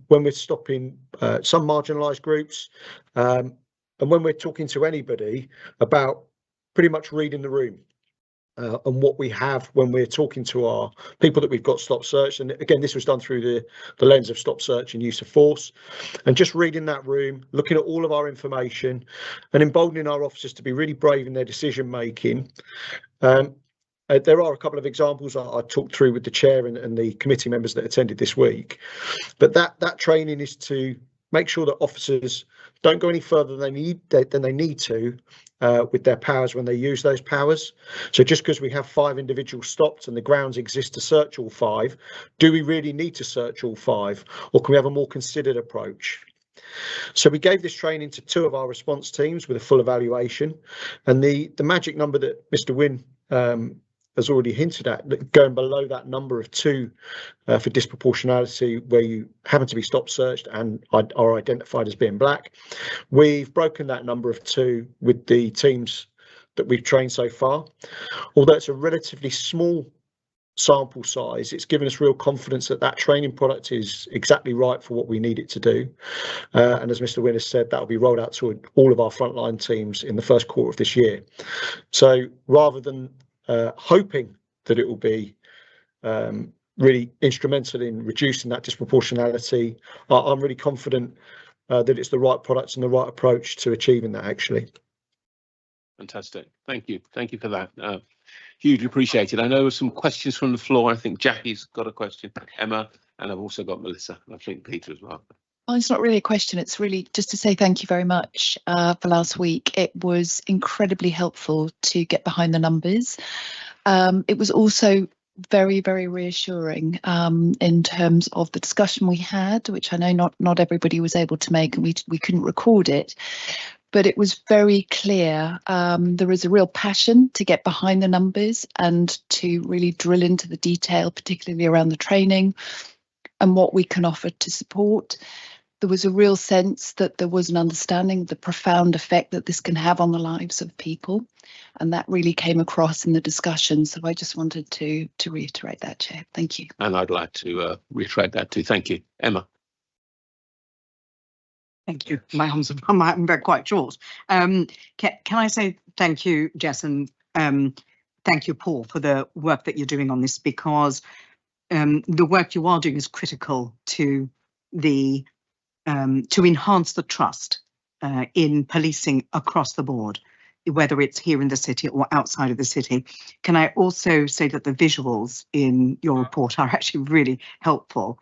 when we're stopping some marginalised groups, and when we're talking to anybody about pretty much reading the room, and what we have when we're talking to our people that we've got stop search. And again, this was done through the lens of stop search and use of force, and just reading that room, looking at all of our information and emboldening our officers to be really brave in their decision making. there are a couple of examples I talked through with the chair and the committee members that attended this week, but that training is to make sure that officers don't go any further than they need to with their powers when they use those powers. So just because we have 5 individuals stopped and the grounds exist to search all 5, do we really need to search all 5, or can we have a more considered approach? So we gave this training to 2 of our response teams with a full evaluation, and the magic number that Mr. Wynne has already hinted at, that going below that number of 2 for disproportionality, where you happen to be stop searched and are identified as being black, we've broken that number of 2 with the teams that we've trained so far. Although it's a relatively small sample size, it's given us real confidence that that training product is exactly right for what we need it to do, and as Mr. Wynne has said, that will be rolled out to all of our frontline teams in the first quarter of this year. So rather than hoping that it will be really instrumental in reducing that disproportionality, I'm really confident that it's the right products and the right approach to achieving that, actually. Fantastic. Thank you for that. Hugely appreciated. I know there were some questions from the floor. I think Jackie's got a question, Emma, and I've also got Melissa, and I think Peter as well. Well, it's not really a question, it's really just to say thank you very much for last week. It was incredibly helpful to get behind the numbers. It was also very, very reassuring in terms of the discussion we had, which I know not everybody was able to make, and we couldn't record it. But it was very clear there is a real passion to get behind the numbers and to really drill into the detail, particularly around the training and what we can offer to support. There was a real sense that there was an understanding of the profound effect that this can have on the lives of people, and that really came across in the discussion. So I just wanted to reiterate that, Chair. Thank you. And I'd like to reiterate that too. Thank you, Emma. Thank you. My arms are quite short. Can I say thank you, Jess, and thank you, Paul, for the work that you're doing on this, because the work you are doing is critical to the to enhance the trust in policing across the board, whether it's here in the city or outside of the city. Can I also say that the visuals in your report are actually really helpful,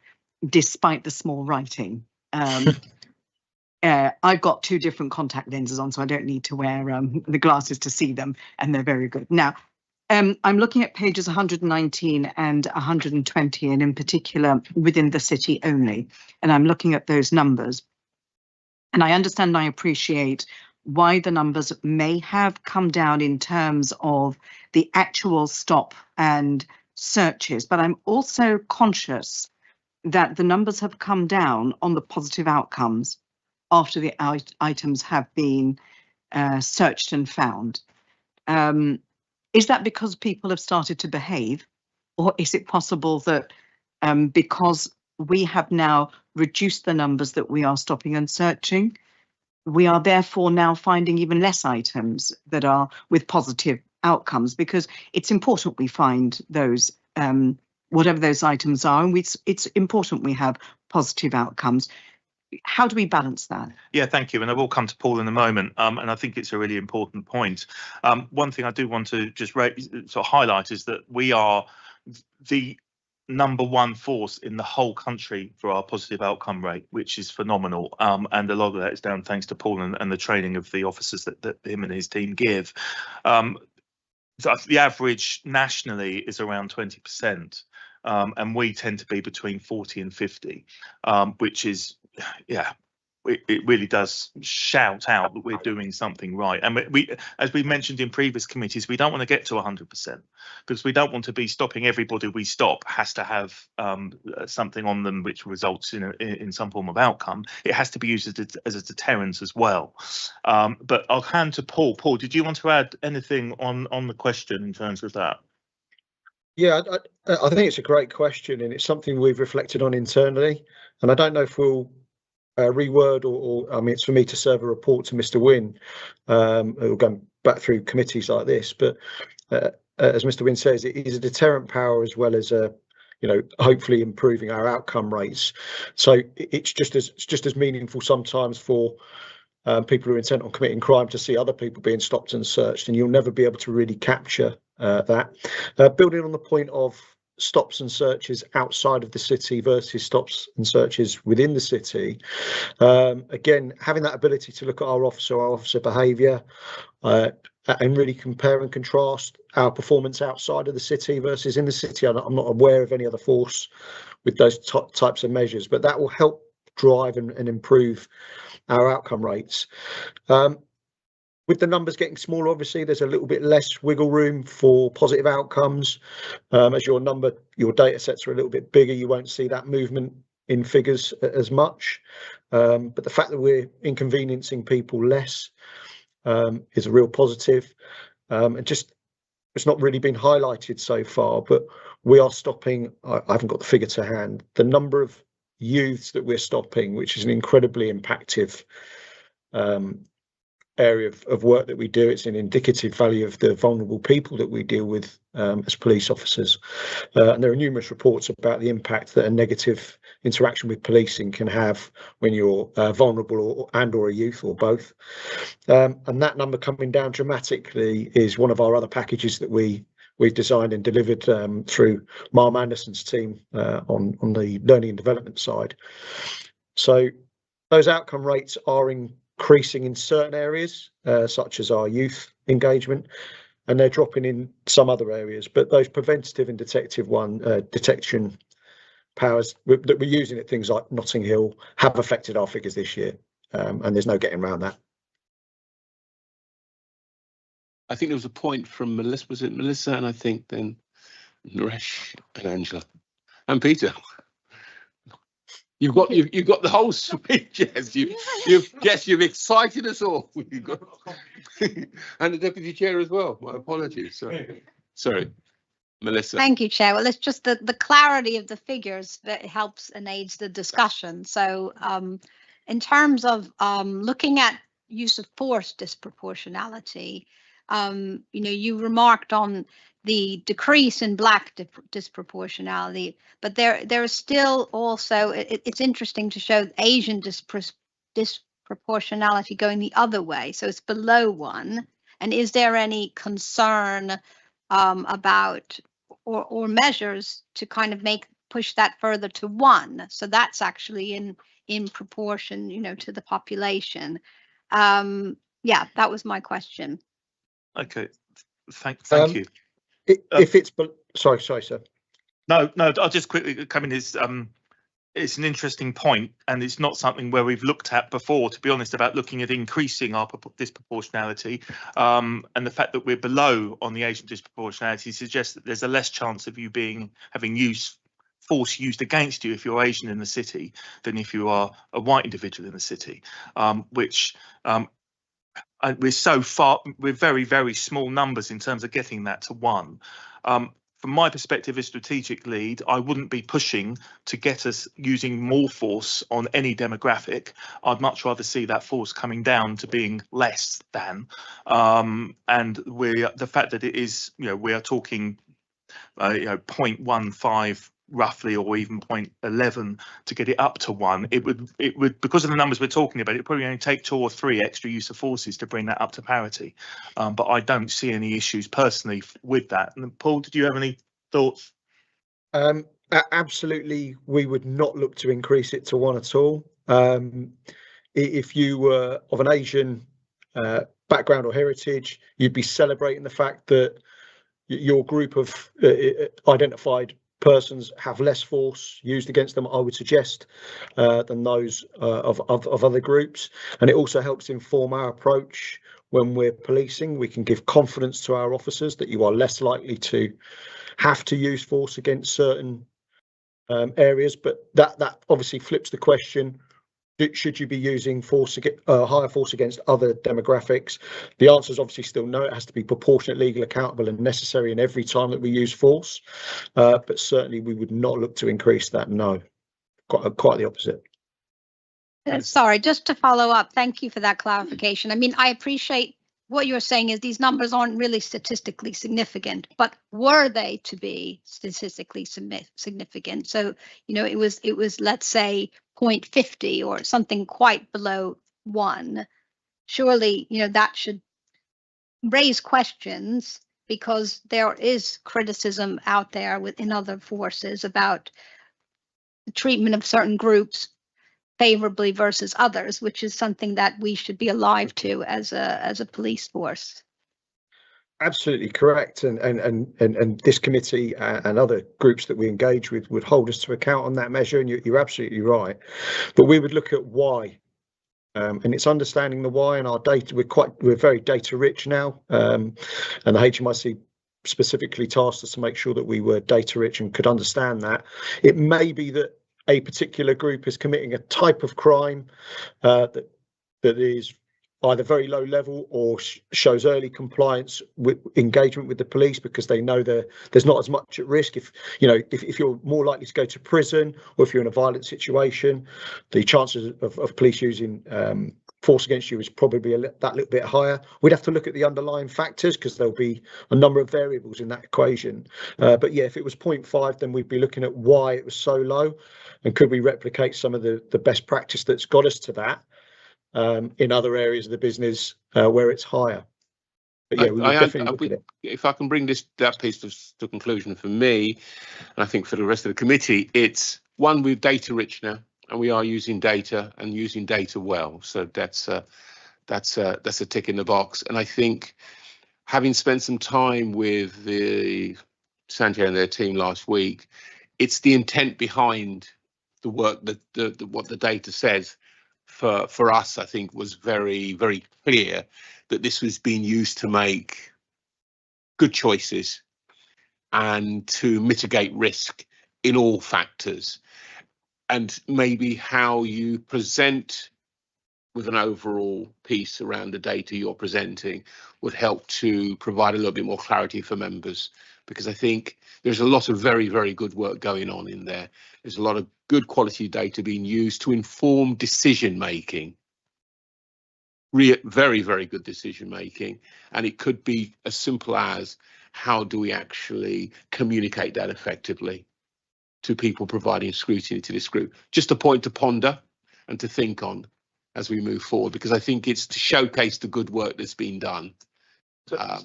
despite the small writing. I've got 2 different contact lenses on, so I don't need to wear the glasses to see them, and they're very good. Now, I'm looking at pages 119 and 120, and in particular within the city only, and I'm looking at those numbers. And I understand and I appreciate why the numbers may have come down in terms of the actual stop and searches, but I'm also conscious that the numbers have come down on the positive outcomes after the items have been searched and found. Is that because people have started to behave, or is it possible that because we have now reduced the numbers that we are stopping and searching, we are therefore now finding even less items that are with positive outcomes? Because it's important we find those, whatever those items are, and it's important we have positive outcomes. How do we balance that? Yeah, thank you. And I will come to Paul in a moment. And I think it's a really important point. One thing I do want to just sort of highlight is that we are the #1 force in the whole country for our positive outcome rate, which is phenomenal. And a lot of that is down thanks to Paul and the training of the officers that him and his team give. So the average nationally is around 20%. And we tend to be between 40 and 50, which is, yeah, it really does shout out that we're doing something right. And we, as we mentioned in previous committees, we don't want to get to 100%, because we don't want to be stopping everybody we stop has to have something on them which results in some form of outcome. It has to be used as a deterrent as well. But I'll hand to Paul. Paul, did you want to add anything on the question in terms of that? Yeah, I think it's a great question, and it's something we've reflected on internally. And I don't know if we'll reword or I mean, it's for me to serve a report to Mr. Wynne, going back through committees like this. But as Mr. Wynne says, it is a deterrent power as well as hopefully improving our outcome rates. So it's just as meaningful sometimes for people who are intent on committing crime to see other people being stopped and searched, and you'll never be able to really capture that. Building on the point of stops and searches outside of the city versus stops and searches within the city, again, having that ability to look at our officer behaviour, and really compare and contrast our performance outside of the city versus in the city. I'm not aware of any other force with those types of measures, but that will help drive and improve our outcome rates. With the numbers getting smaller, obviously, there's a little bit less wiggle room for positive outcomes. As your data sets are a little bit bigger, you won't see that movement in figures as much. But the fact that we're inconveniencing people less is a real positive. And just, it's not really been highlighted so far, but we are stopping, I haven't got the figure to hand, the number of youths that we're stopping, which is an incredibly impactful area of work that we do. It's an indicative value of the vulnerable people that we deal with as police officers. And there are numerous reports about the impact that a negative interaction with policing can have when you're vulnerable or a youth, or both. And that number coming down dramatically is one of our other packages that we've designed and delivered through Marm Anderson's team on the learning and development side. So those outcome rates are increasing in certain areas, such as our youth engagement, and they're dropping in some other areas. But those preventative and detection powers that we're using at things like Notting Hill have affected our figures this year, and there's no getting around that. I think there was a point from Melissa, was it Melissa? And I think then Naresh and Angela and Peter. You've got the whole speech, Jess. You've excited us all. You've got, and the deputy chair as well. My apologies. Sorry, Melissa. Thank you, Chair. Well, it's just the clarity of the figures that helps and aids the discussion. So in terms of looking at use of force disproportionality, you remarked on the decrease in Black disproportionality, but there is still also, it's interesting to show Asian disproportionality going the other way. So it's below 1. And is there any concern about or measures to kind of push that further to 1? So that's actually in proportion, to the population. Yeah, that was my question. Okay, thank you. If it's sorry, sir. No, I'll just quickly come in. It's an interesting point, and it's not something where we've looked at before, to be honest, about looking at increasing our disproportionality. And the fact that we're below on the Asian disproportionality suggests that there's a less chance of you having force used against you if you're Asian in the city than if you are a white individual in the city, which we're so far, we're very, very small numbers in terms of getting that to 1. From my perspective as strategic lead, I wouldn't be pushing to get us using more force on any demographic. I'd much rather see that force coming down to being less than. And the fact that it is, we are talking, 0.15 roughly, or even 0.11 to get it up to 1. It would, because of the numbers we're talking about, it probably only take 2 or 3 extra use of forces to bring that up to parity. But I don't see any issues personally with that. And Paul, did you have any thoughts? Absolutely, we would not look to increase it to 1 at all. If you were of an Asian background or heritage, you'd be celebrating the fact that your group of identified persons have less force used against them, I would suggest, than those of other groups. And it also helps inform our approach when we're policing. We can give confidence to our officers that you are less likely to have to use force against certain areas. But that obviously flips the question: should you be using higher force against other demographics? The answer is obviously still no. It has to be proportionate, legal, accountable and necessary in every time that we use force. But certainly we would not look to increase that, no. Quite the opposite. Sorry, just to follow up, thank you for that clarification. I mean, I appreciate what you're saying is these numbers aren't really statistically significant, but were they to be statistically significant? So, it was, let's say, 0.50 or something quite below 1. surely, that should raise questions, because there is criticism out there within other forces about the treatment of certain groups favorably versus others, which is something that we should be alive to as a police force. Absolutely correct, and this committee and other groups that we engage with would hold us to account on that measure, and you're absolutely right. But we would look at why, and it's understanding the why. And our data, we're very data rich now, and the HMIC specifically tasked us to make sure that we were data rich and could understand that. It may be that a particular group is committing a type of crime that is either very low level or shows early compliance with engagement with the police, because they know there's not as much at risk. If you're more likely to go to prison, or if you're in a violent situation, the chances of police using force against you is probably that little bit higher. We'd have to look at the underlying factors, because there'll be a number of variables in that equation. But yeah, if it was 0.5, then we'd be looking at why it was so low, and could we replicate some of the best practice that's got us to that in other areas of the business where it's higher. But yeah, we would definitely look at it. If I can bring that piece to conclusion, for me, and I think for the rest of the committee, it's one, we're data rich now, and we are using data and using data well. So that's a tick in the box. And I think, having spent some time with the Sanjay and their team last week, it's the intent behind the work that what the data says. For us, I think, was very, very clear that this was being used to make good choices and to mitigate risk in all factors. And maybe how you present with an overall piece around the data you're presenting would help to provide a little bit more clarity for members, because I think there's a lot of very, very good work going on in there. There's a lot of good quality data being used to inform decision making, very, very good decision making. And it could be as simple as, how do we actually communicate that effectively to people providing scrutiny to this group? Just a point to ponder and to think on as we move forward, because I think it's to showcase the good work that's been done.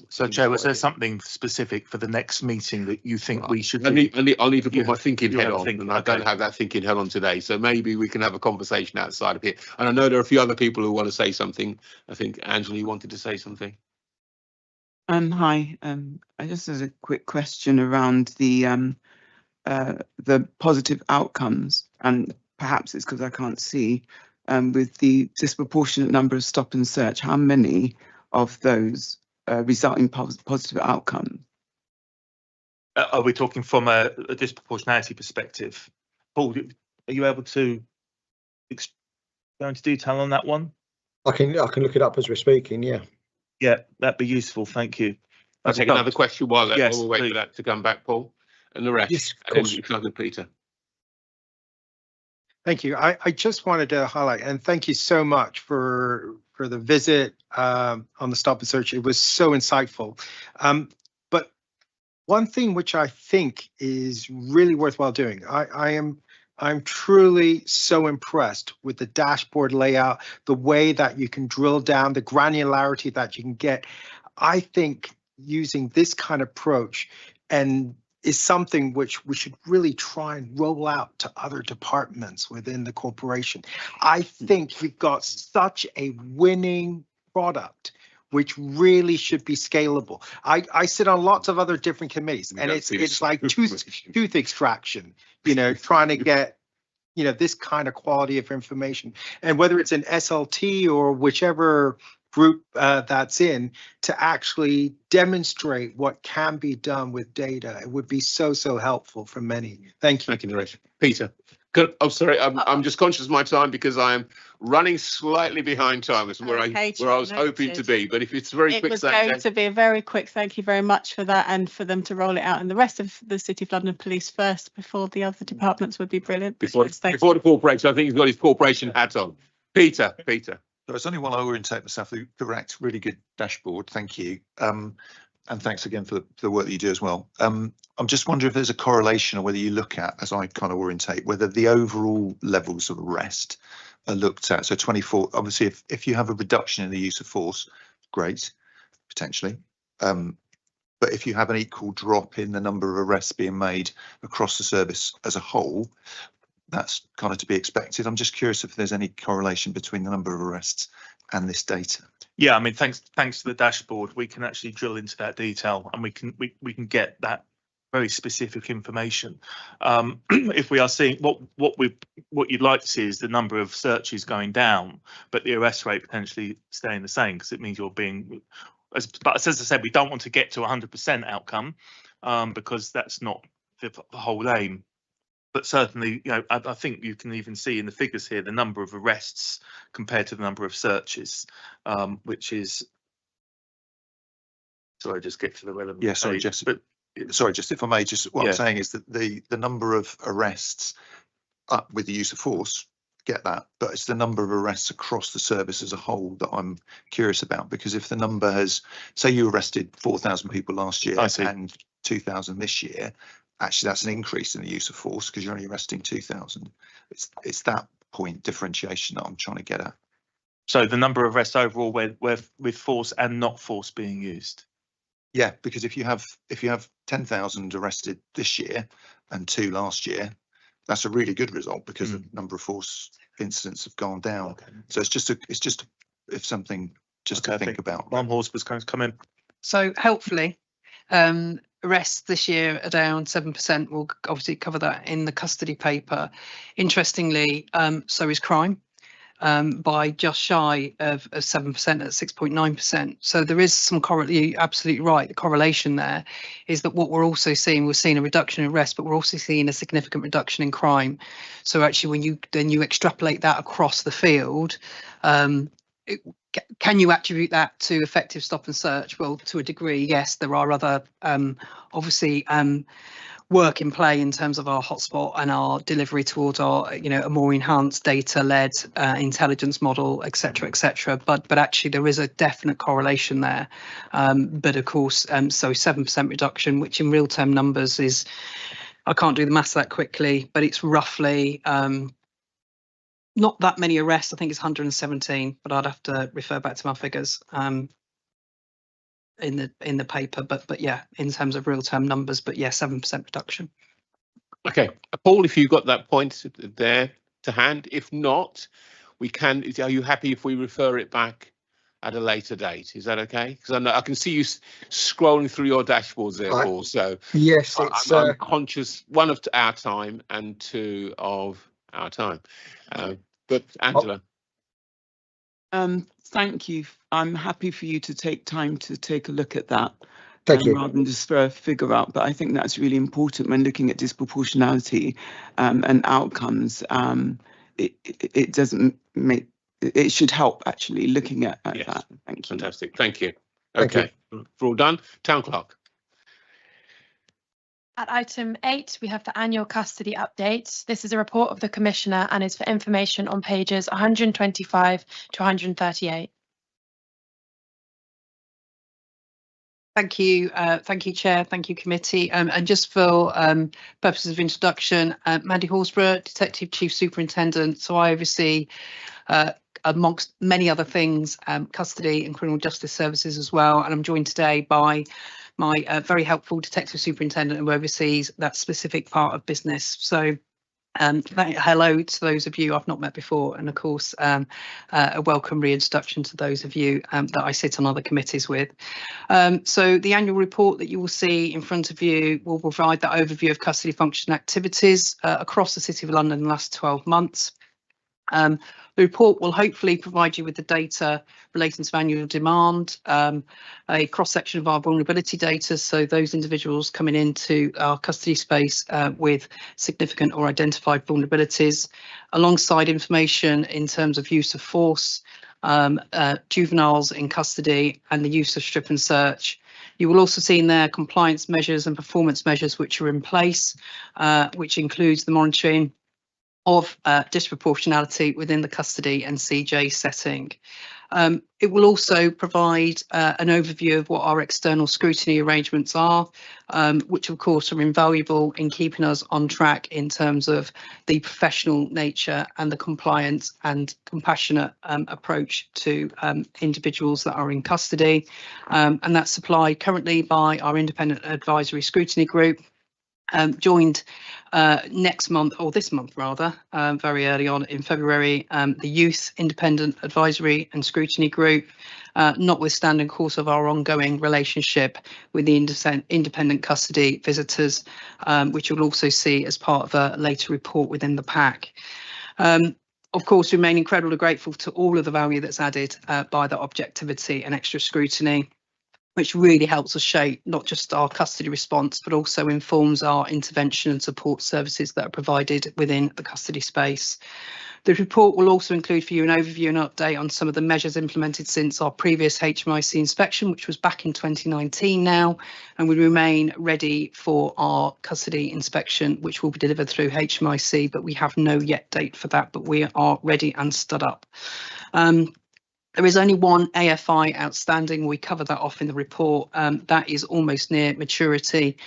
So Joe, was there something specific for the next meeting that you think we should do? I'll need to put my thinking head on, and I don't have that thinking head on today. So maybe we can have a conversation outside of here. And I know there are a few other people who want to say something. I think Angela, you wanted to say something. Hi. I just had a quick question around the positive outcomes, and perhaps it's because I can't see, with the disproportionate number of stop and search. How many of those result in positive outcomes? Are we talking from a disproportionality perspective? Paul, are you able to go into detail on that one? I can look it up as we're speaking. Yeah. Yeah, that'd be useful. Thank you. I'll take another question while we'll wait please. for that to come back, Paul, and the rest. Yes, of course. And Peter. Thank you. I just wanted to highlight, and thank you so much for the visit on the stop and search. It was so insightful. But one thing which I think is really worthwhile doing, I'm truly so impressed with the dashboard layout, the way that you can drill down, the granularity that you can get. I think using this kind of approach is something which we should really try and roll out to other departments within the corporation. I think we've got such a winning product which really should be scalable. I sit on lots of other different committees, and it's like tooth extraction, trying to get this kind of quality of information, and whether it's an SLT or whichever group that's in, to actually demonstrate what can be done with data. It would be so helpful for many. Thank you. Thank you, Naresh. Peter. Good. Oh, sorry. I'm just conscious of my time, because I am running slightly behind time. Is where I was hoping to be. But if it's very quick, it was going to be a very quick. Thank you very much for that, and for them to roll it out in the rest of the City of London Police first before the other departments would be brilliant. Before the corporation, I think he's got his corporation hat on. Peter. There's only one I orientate myself. The correct, really good dashboard. Thank you. And thanks again for the work that you do as well. I'm just wondering if there's a correlation, or whether you look at, as I kind of orientate, whether the overall levels of arrest are looked at. So 24, obviously, if you have a reduction in the use of force, great, potentially. But if you have an equal drop in the number of arrests being made across the service as a whole, that's kind of to be expected. I'm just curious if there's any correlation between the number of arrests and this data. Yeah, I mean, thanks to the dashboard, we can actually drill into that detail, and we can get that very specific information. If we are seeing what you'd like to see is the number of searches going down, but the arrest rate potentially staying the same, because it means you're being, but as I said, we don't want to get to 100% outcome, because that's not the whole aim. But certainly, you know, I think you can even see in the figures here the number of arrests compared to the number of searches, which is. Sorry, just get to the relevant. Yeah, sorry, page. Jess. Sorry, just if I may, just what I'm saying is that the number of arrests with the use of force, get that, but it's the number of arrests across the service as a whole that I'm curious about, because if the number has, say you arrested 4,000 people last year and 2,000 this year, actually that's an increase in the use of force because you're only arresting 2,000. It's that point differentiation that I'm trying to get at. So the number of arrests overall with force and not force being used. Yeah, because if you have 10,000 arrested this year and 2 last year, that's a really good result because the number of force incidents have gone down. Okay. So it's just if something just to think about. One horse was going to come in. So helpfully, arrests this year are down 7%. We'll obviously cover that in the custody paper. Interestingly, so is crime. By just shy of 7% at 6.9%. So there is some you're absolutely right. The correlation there is that what we're also seeing, we're seeing a reduction in arrests, but we're also seeing a significant reduction in crime. So actually, when you extrapolate that across the field, can you attribute that to effective stop and search? Well, to a degree, yes. There are other obviously work in play in terms of our hotspot and our delivery towards our, a more enhanced data-led intelligence model, etc., etc. But actually there is a definite correlation there. But of course, so 7% reduction, which in real-term numbers is, I can't do the maths that quickly, but it's roughly not that many arrests. I think it's 117, but I'd have to refer back to my figures. In the paper, but yeah, in terms of real term numbers, but yeah, 7% reduction. Okay, Paul, if you've got that point there to hand, if not, we can. Are you happy if we refer it back at a later date? Is that okay? Because I know I can see you scrolling through your dashboards there, Paul. So yes, it's I'm conscious, 1 of our time and 2 of our time. But Angela. Thank you. I'm happy for you to take time to take a look at that. Thank you. Rather than just throw a figure out, but I think that's really important when looking at disproportionality and outcomes. It doesn't make, it should help actually looking at that. Thank you. Fantastic. Thank you. Okay, we're all done. Town Clerk. At item 8, we have the annual custody update. This is a report of the Commissioner and is for information on pages 125 to 138. Thank you, Chair. Thank you, Committee. And just for purposes of introduction, Mandy Horsburgh, Detective Chief Superintendent. So I oversee, amongst many other things, custody and criminal justice services as well. And I'm joined today by my very helpful Detective Superintendent who oversees that specific part of business. So hello to those of you I've not met before, and of course a welcome reintroduction to those of you that I sit on other committees with. So the annual report that you will see in front of you will provide that overview of custody function activities across the City of London in the last 12 months. The report will hopefully provide you with the data relating to annual demand, a cross-section of our vulnerability data, so those individuals coming into our custody space with significant or identified vulnerabilities, alongside information in terms of use of force, juveniles in custody and the use of strip and search. You will also see in there compliance measures and performance measures which are in place, which includes the monitoring of disproportionality within the custody and CJ setting. It will also provide an overview of what our external scrutiny arrangements are, which of course are invaluable in keeping us on track in terms of the professional nature and the compliance and compassionate approach to individuals that are in custody. And that's supplied currently by our independent advisory scrutiny group, joined next month, or this month rather, very early on in February, the Youth Independent Advisory and Scrutiny Group, notwithstanding, of course, of our ongoing relationship with the independent custody visitors, which you'll also see as part of a later report within the pack. Of course, we remain incredibly grateful to all of the value that's added by the objectivity and extra scrutiny, which really helps us shape not just our custody response, but also informs our intervention and support services that are provided within the custody space. The report will also include for you an overview and update on some of the measures implemented since our previous HMIC inspection, which was back in 2019 now, and we remain ready for our custody inspection, which will be delivered through HMIC, but we have no yet date for that, but we are ready and stood up. There is only one AFI outstanding. We cover that off in the report. That is almost near maturity.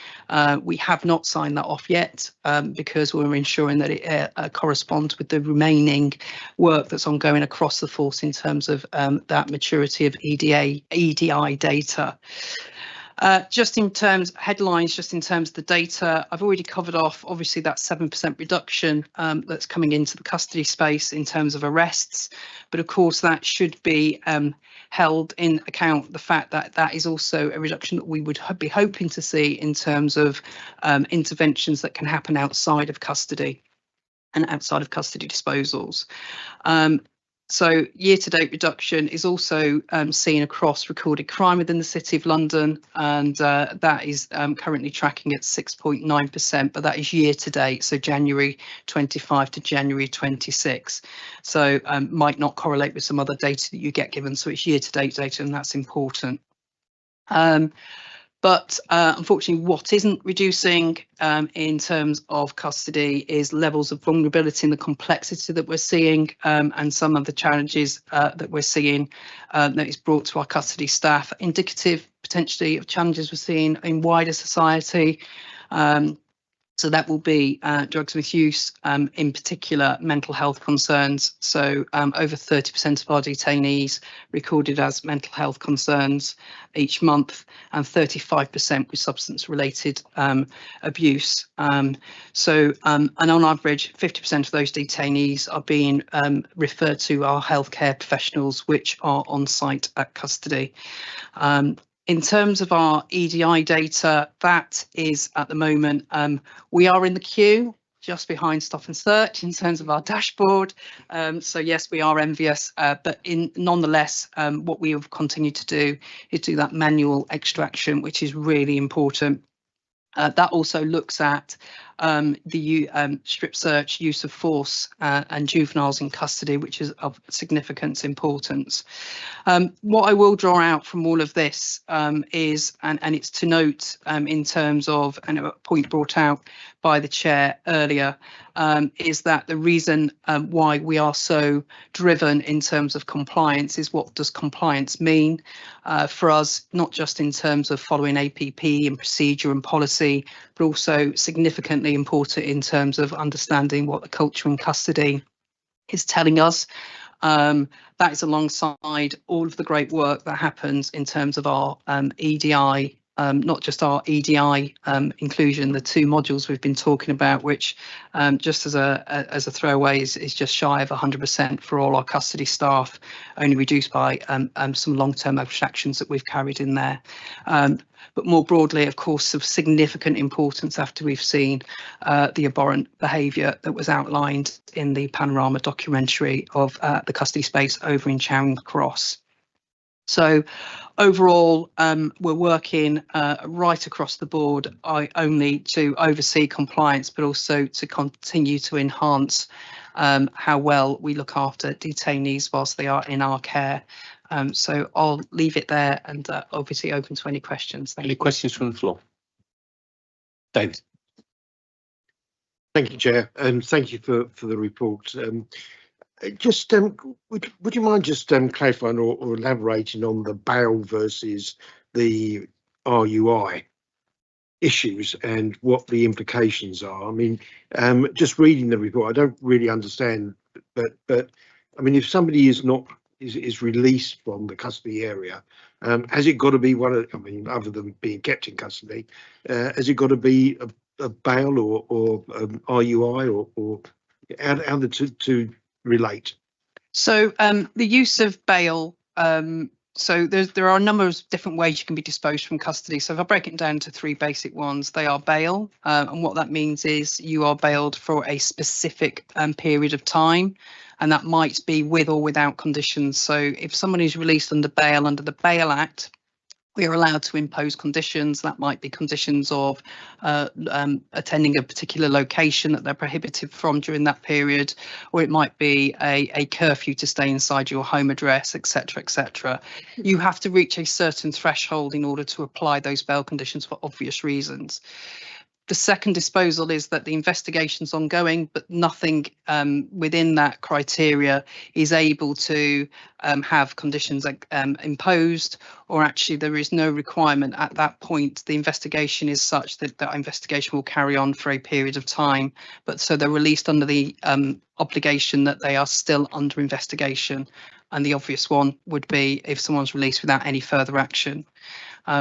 We have not signed that off yet because we're ensuring that it corresponds with the remaining work that's ongoing across the force in terms of that maturity of EDI data. Just in terms headlines, just in terms of the data, I've already covered off obviously that 7% reduction that's coming into the custody space in terms of arrests, but of course that should be held in account the fact that that is also a reduction that we would be hoping to see in terms of interventions that can happen outside of custody and outside of custody disposals. So year-to-date reduction is also seen across recorded crime within the City of London, and that is currently tracking at 6.9%, but that is year-to-date, so January 25 to January 26. So might not correlate with some other data that you get given, so it's year-to-date data, and that's important. But unfortunately, what isn't reducing in terms of custody is levels of vulnerability and the complexity that we're seeing, and some of the challenges that we're seeing that is brought to our custody staff, indicative potentially of challenges we're seeing in wider society. So that will be drugs misuse, in particular mental health concerns. So over 30% of our detainees recorded as mental health concerns each month, and 35% with substance related abuse. And on average, 50% of those detainees are being referred to our healthcare professionals, which are on site at custody. In terms of our EDI data, that is at the moment, we are in the queue just behind Stop and Search in terms of our dashboard. So yes, we are envious, but nonetheless, what we have continued to do is do that manual extraction, which is really important. That also looks at the strip search, use of force and juveniles in custody, which is of significant importance. What I will draw out from all of this is, and it's to note in terms of, and a point brought out by the chair earlier, is that the reason why we are so driven in terms of compliance is what does compliance mean for us, not just in terms of following APP and procedure and policy, but also significantly important in terms of understanding what the culture in custody is telling us. That is alongside all of the great work that happens in terms of our EDI, not just our EDI inclusion, the two modules we've been talking about, which just as a throwaway is just shy of 100% for all our custody staff, only reduced by some long-term abstractions that we've carried in there. But more broadly, of course, of significant importance after we've seen the abhorrent behaviour that was outlined in the Panorama documentary of the custody space over in Charing Cross. So overall, we're working right across the board, only to oversee compliance, but also to continue to enhance how well we look after detainees whilst they are in our care. So I'll leave it there and obviously open to any questions. Any questions from the floor? David. Thank you, Chair, and thank you for the report. Just would you mind just clarifying or elaborating on the bail versus the RUI issues and what the implications are? I mean, just reading the report, I don't really understand, but I mean, if somebody is released from the custody area, has it got to be one of, I mean, other than being kept in custody, has it got to be a bail or RUI or how the two relate? So the use of bail, so there are a number of different ways you can be disposed from custody. So if I break it down to three basic ones, they are bail. And what that means is you are bailed for a specific period of time, and that might be with or without conditions. So if someone is released under bail under the Bail Act, we are allowed to impose conditions. That might be conditions of attending a particular location that they're prohibited from during that period, or it might be a curfew to stay inside your home address, etc., etc. You have to reach a certain threshold in order to apply those bail conditions for obvious reasons. The second disposal is that the investigation's ongoing, but nothing within that criteria is able to have conditions imposed, or actually there is no requirement at that point. The investigation is such that that investigation will carry on for a period of time, but so they're released under the obligation that they are still under investigation. And the obvious one would be if someone's released without any further action.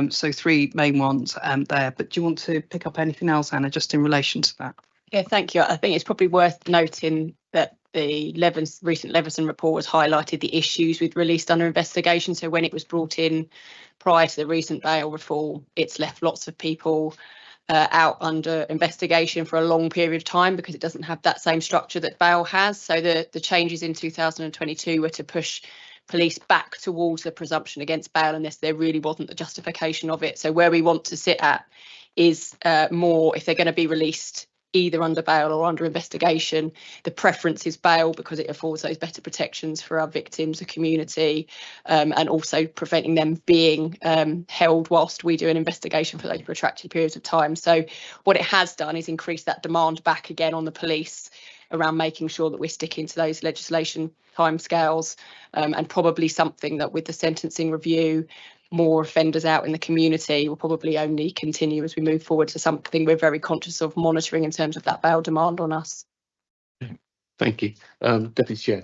So three main ones there, but do you want to pick up anything else, Anna, just in relation to that? Yeah, thank you. I think it's probably worth noting that the recent Leveson report has highlighted the issues with released under investigation. So when it was brought in prior to the recent bail reform, it's left lots of people out under investigation for a long period of time because it doesn't have that same structure that bail has. So the changes in 2022 were to push police back towards the presumption against bail unless there really wasn't the justification of it. So where we want to sit at is more if they're going to be released either under bail or under investigation, the preference is bail because it affords those better protections for our victims, the community, and also preventing them being held whilst we do an investigation for those protracted periods of time. So what it has done is increase that demand back again on the police around making sure that we're sticking to those legislation timescales, and probably something that with the sentencing review, more offenders out in the community will probably only continue as we move forward to something we're very conscious of monitoring in terms of that bail demand on us. Thank you. Deputy Chair.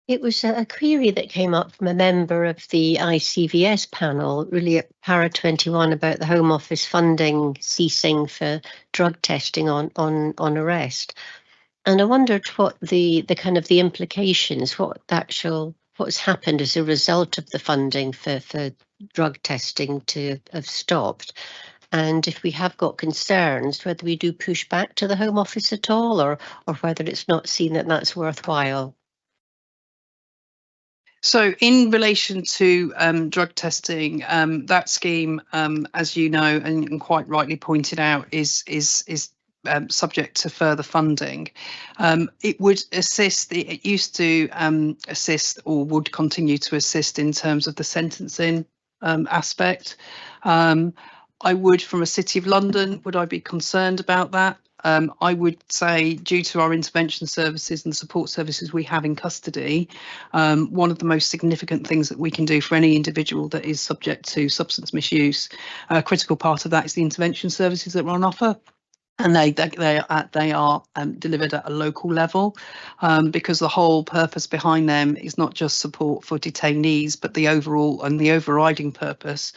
It was a query that came up from a member of the ICVS panel, really at para 21, about the Home Office funding ceasing for drug testing on arrest. And I wondered what the kind of the implications, what's happened as a result of the funding for drug testing to have stopped. And if we have got concerns, whether we do push back to the Home Office at all, or whether it's not seen that that's worthwhile. So in relation to drug testing, that scheme, as you know, and quite rightly pointed out, is subject to further funding. It would assist, it used to assist or would continue to assist in terms of the sentencing aspect. I would, from a City of London, would I be concerned about that? I would say, due to our intervention services and the support services we have in custody, one of the most significant things that we can do for any individual that is subject to substance misuse, a critical part of that is the intervention services that are on offer. And they are delivered at a local level, because the whole purpose behind them is not just support for detainees, but the overall and the overriding purpose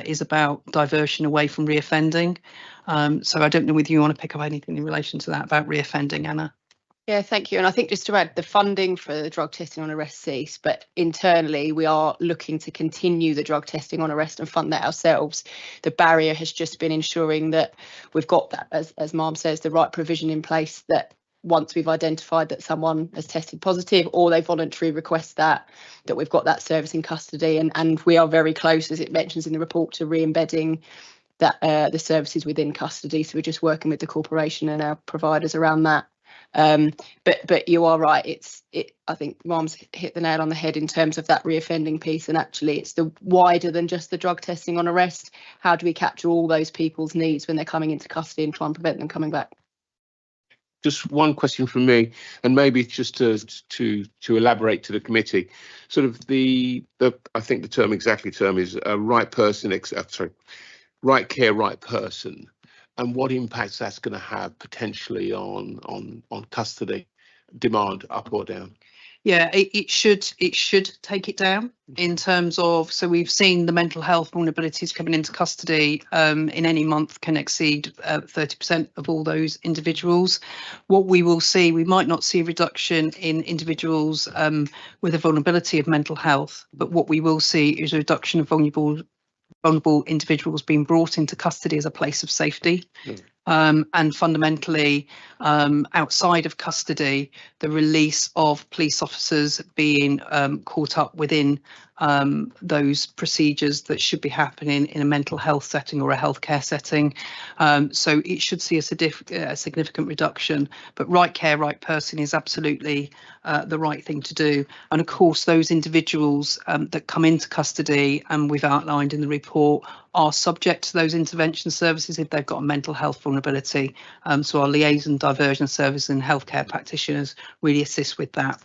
is about diversion away from reoffending. So I don't know whether you want to pick up anything in relation to that about reoffending, Anna. Yeah, thank you. And I think just to add, the funding for the drug testing on arrest ceased, but internally we are looking to continue the drug testing on arrest and fund that ourselves. The barrier has just been ensuring that we've got that, as Ma'am says, the right provision in place that once we've identified that someone has tested positive or they voluntarily request that we've got that service in custody. And we are very close, as it mentions in the report, to re-embedding that the services within custody. So we're just working with the corporation and our providers around that. But you are right. I think Ma'am's hit the nail on the head in terms of that reoffending piece, and actually it's the wider than just the drug testing on arrest. How do we capture all those people's needs when they're coming into custody and try and prevent them coming back? just one question from me, and maybe just to elaborate to the committee. Sort of the I think the term is right person. Right care, right person, and what impacts that's going to have potentially on custody demand, up or down. Yeah, it should take it down in terms of, so we've seen the mental health vulnerabilities coming into custody in any month can exceed 30% of all those individuals. What we will see, we might not see a reduction in individuals with a vulnerability of mental health, but what we will see is a reduction of vulnerable individuals being brought into custody as a place of safety. And fundamentally, outside of custody, the release of police officers being caught up within those procedures that should be happening in a mental health setting or a healthcare setting. So it should see a significant reduction, but right care, right person is absolutely the right thing to do. And of course, those individuals that come into custody, and we've outlined in the report, are subject to those intervention services if they've got a mental health vulnerability. So our liaison diversion service and healthcare practitioners really assist with that.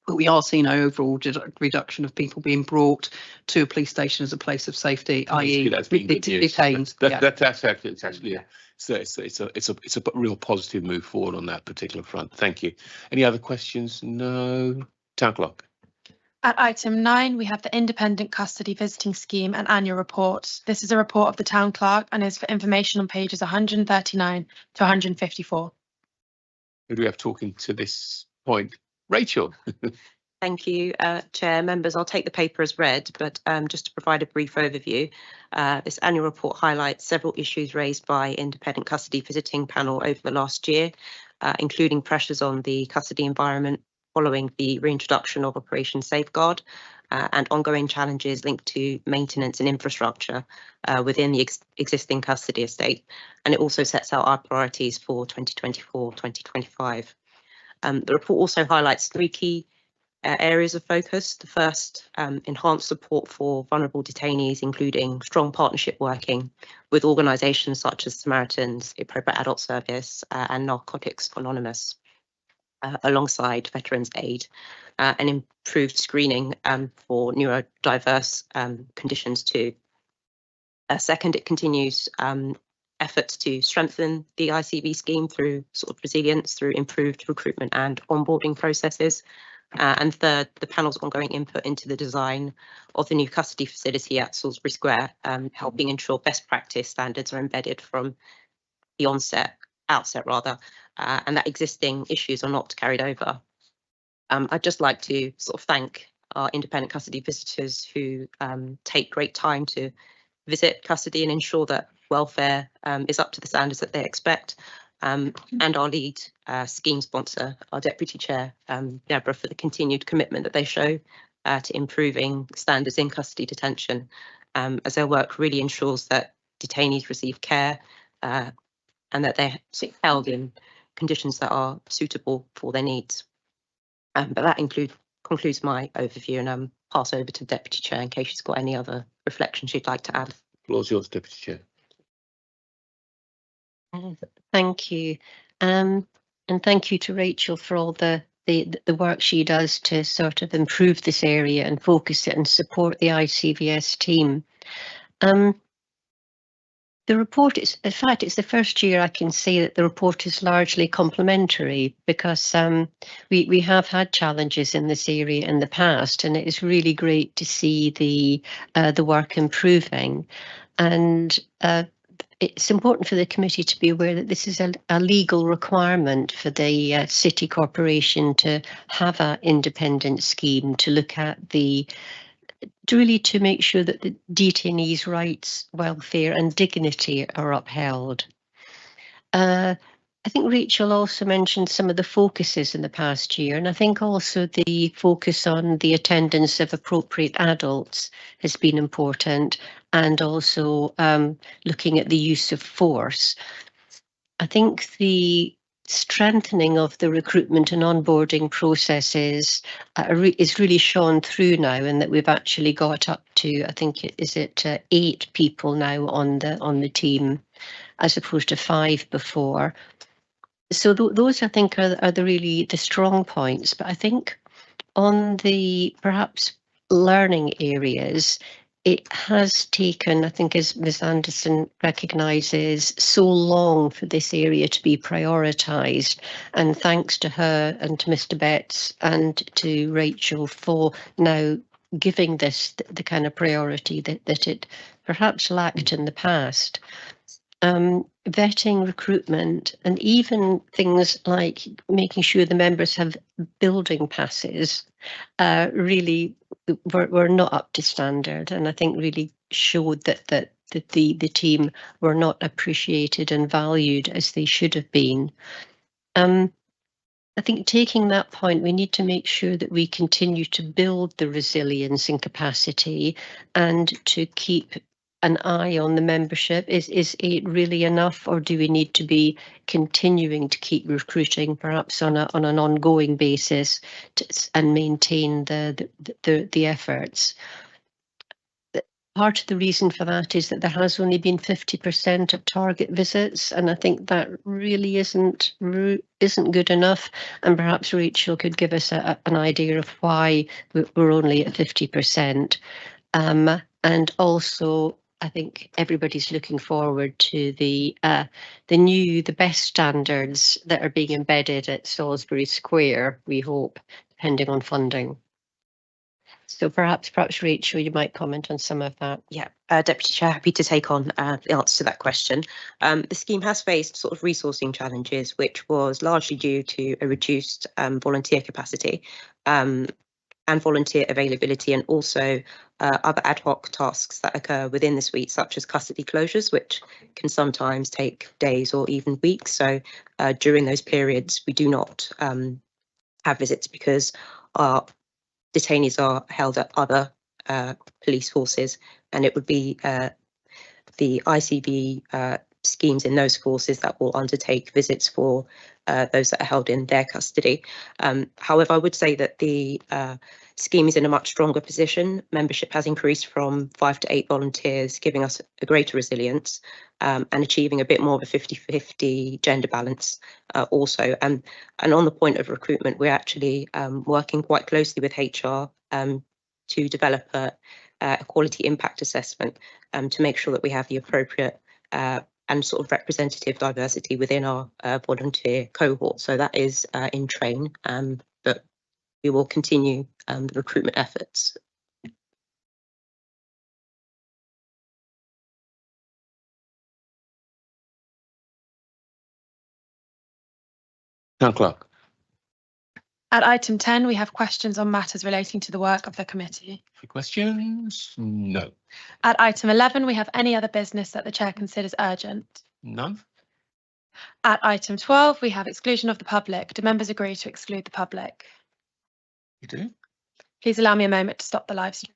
But we are seeing an overall reduction of people being brought to a police station as a place of safety, i.e. detained. That's actually it's a real positive move forward on that particular front. Thank you. Any other questions? No. Town clerk. At item 9, we have the Independent Custody Visiting Scheme and Annual Report. This is a report of the Town Clerk and is for information on pages 139 to 154. Who do we have talking to this point? Rachel. Thank you, Chair. Members, I'll take the paper as read, but just to provide a brief overview, this annual report highlights several issues raised by Independent Custody Visiting Panel over the last year, including pressures on the custody environment following the reintroduction of Operation Safeguard and ongoing challenges linked to maintenance and infrastructure within the existing custody estate. And it also sets out our priorities for 2024-2025. The report also highlights 3 key areas of focus. The first, enhanced support for vulnerable detainees, including strong partnership working with organisations such as Samaritans, Appropriate Adult Service and Narcotics Anonymous, alongside Veterans Aid, and improved screening for neurodiverse conditions too. Second, it continues efforts to strengthen the ICV scheme through sort of resilience, through improved recruitment and onboarding processes. And third, the panel's ongoing input into the design of the new custody facility at Salisbury Square, helping ensure best practice standards are embedded from the outset, and that existing issues are not carried over. I'd just like to sort of thank our independent custody visitors who take great time to visit custody and ensure that welfare is up to the standards that they expect. And our lead scheme sponsor, our Deputy Chair, Deborah, for the continued commitment that they show to improving standards in custody detention, as their work really ensures that detainees receive care and that they're held in conditions that are suitable for their needs. But that concludes my overview, and pass over to the Deputy Chair in case she's got any other reflections she'd like to add. The floor's yours, Deputy Chair. Thank you. And thank you to Rachel for all the work she does to sort of improve this area and focus it and support the ICVS team. The report is, in fact, it's the first year I can say that the report is largely complementary, because we have had challenges in this area in the past, and it is really great to see the work improving. And it's important for the committee to be aware that this is a legal requirement for the city corporation to have an independent scheme to look at to make sure that the detainees' rights, welfare and dignity are upheld. I think Rachel also mentioned some of the focuses in the past year, and I think also the focus on the attendance of appropriate adults has been important, and also looking at the use of force. I think the strengthening of the recruitment and onboarding processes is really shown through now, and that we've actually got up to, I think, 8 people now on the team, as opposed to 5 before. So those I think are the really the strong points. But I think on the perhaps learning areas, it has taken, I think, as Ms Anderson recognises, so long for this area to be prioritised. And thanks to her and to Mr Betts and to Rachel for now giving this the kind of priority that it perhaps lacked in the past. Vetting recruitment and even things like making sure the members have building passes really were not up to standard, and I think really showed that the team were not appreciated and valued as they should have been. I think taking that point, we need to make sure that we continue to build the resilience and capacity and to keep an eye on the membership. Is 8 really enough, or do we need to be continuing to keep recruiting perhaps on an ongoing basis and maintain the efforts? Part of the reason for that is that there has only been 50% of target visits, and I think that really isn't good enough. And perhaps Rachel could give us an idea of why we're only at 50%. And also, I think everybody's looking forward to the best standards that are being embedded at Salisbury Square, we hope, depending on funding. So perhaps Rachel, you might comment on some of that. Yeah, Deputy Chair, happy to take on the answer to that question. The scheme has faced sort of resourcing challenges, which was largely due to a reduced volunteer capacity and volunteer availability, and also other ad hoc tasks that occur within the suite, such as custody closures, which can sometimes take days or even weeks. So during those periods, we do not have visits because our detainees are held at other police forces, and it would be the ICB schemes in those forces that will undertake visits for those that are held in their custody. However, I would say that the scheme is in a much stronger position. Membership has increased from 5 to 8 volunteers, giving us a greater resilience and achieving a bit more of a 50-50 gender balance also. And on the point of recruitment, we're actually working quite closely with HR to develop a quality impact assessment to make sure that we have the appropriate and sort of representative diversity within our volunteer cohort. So that is in train, but we will continue the recruitment efforts. Town Clerk. At item 10, we have questions on matters relating to the work of the committee. Any questions? No. At item 11, we have any other business that the chair considers urgent. None. At item 12, we have exclusion of the public. Do members agree to exclude the public? You do. Please allow me a moment to stop the live stream.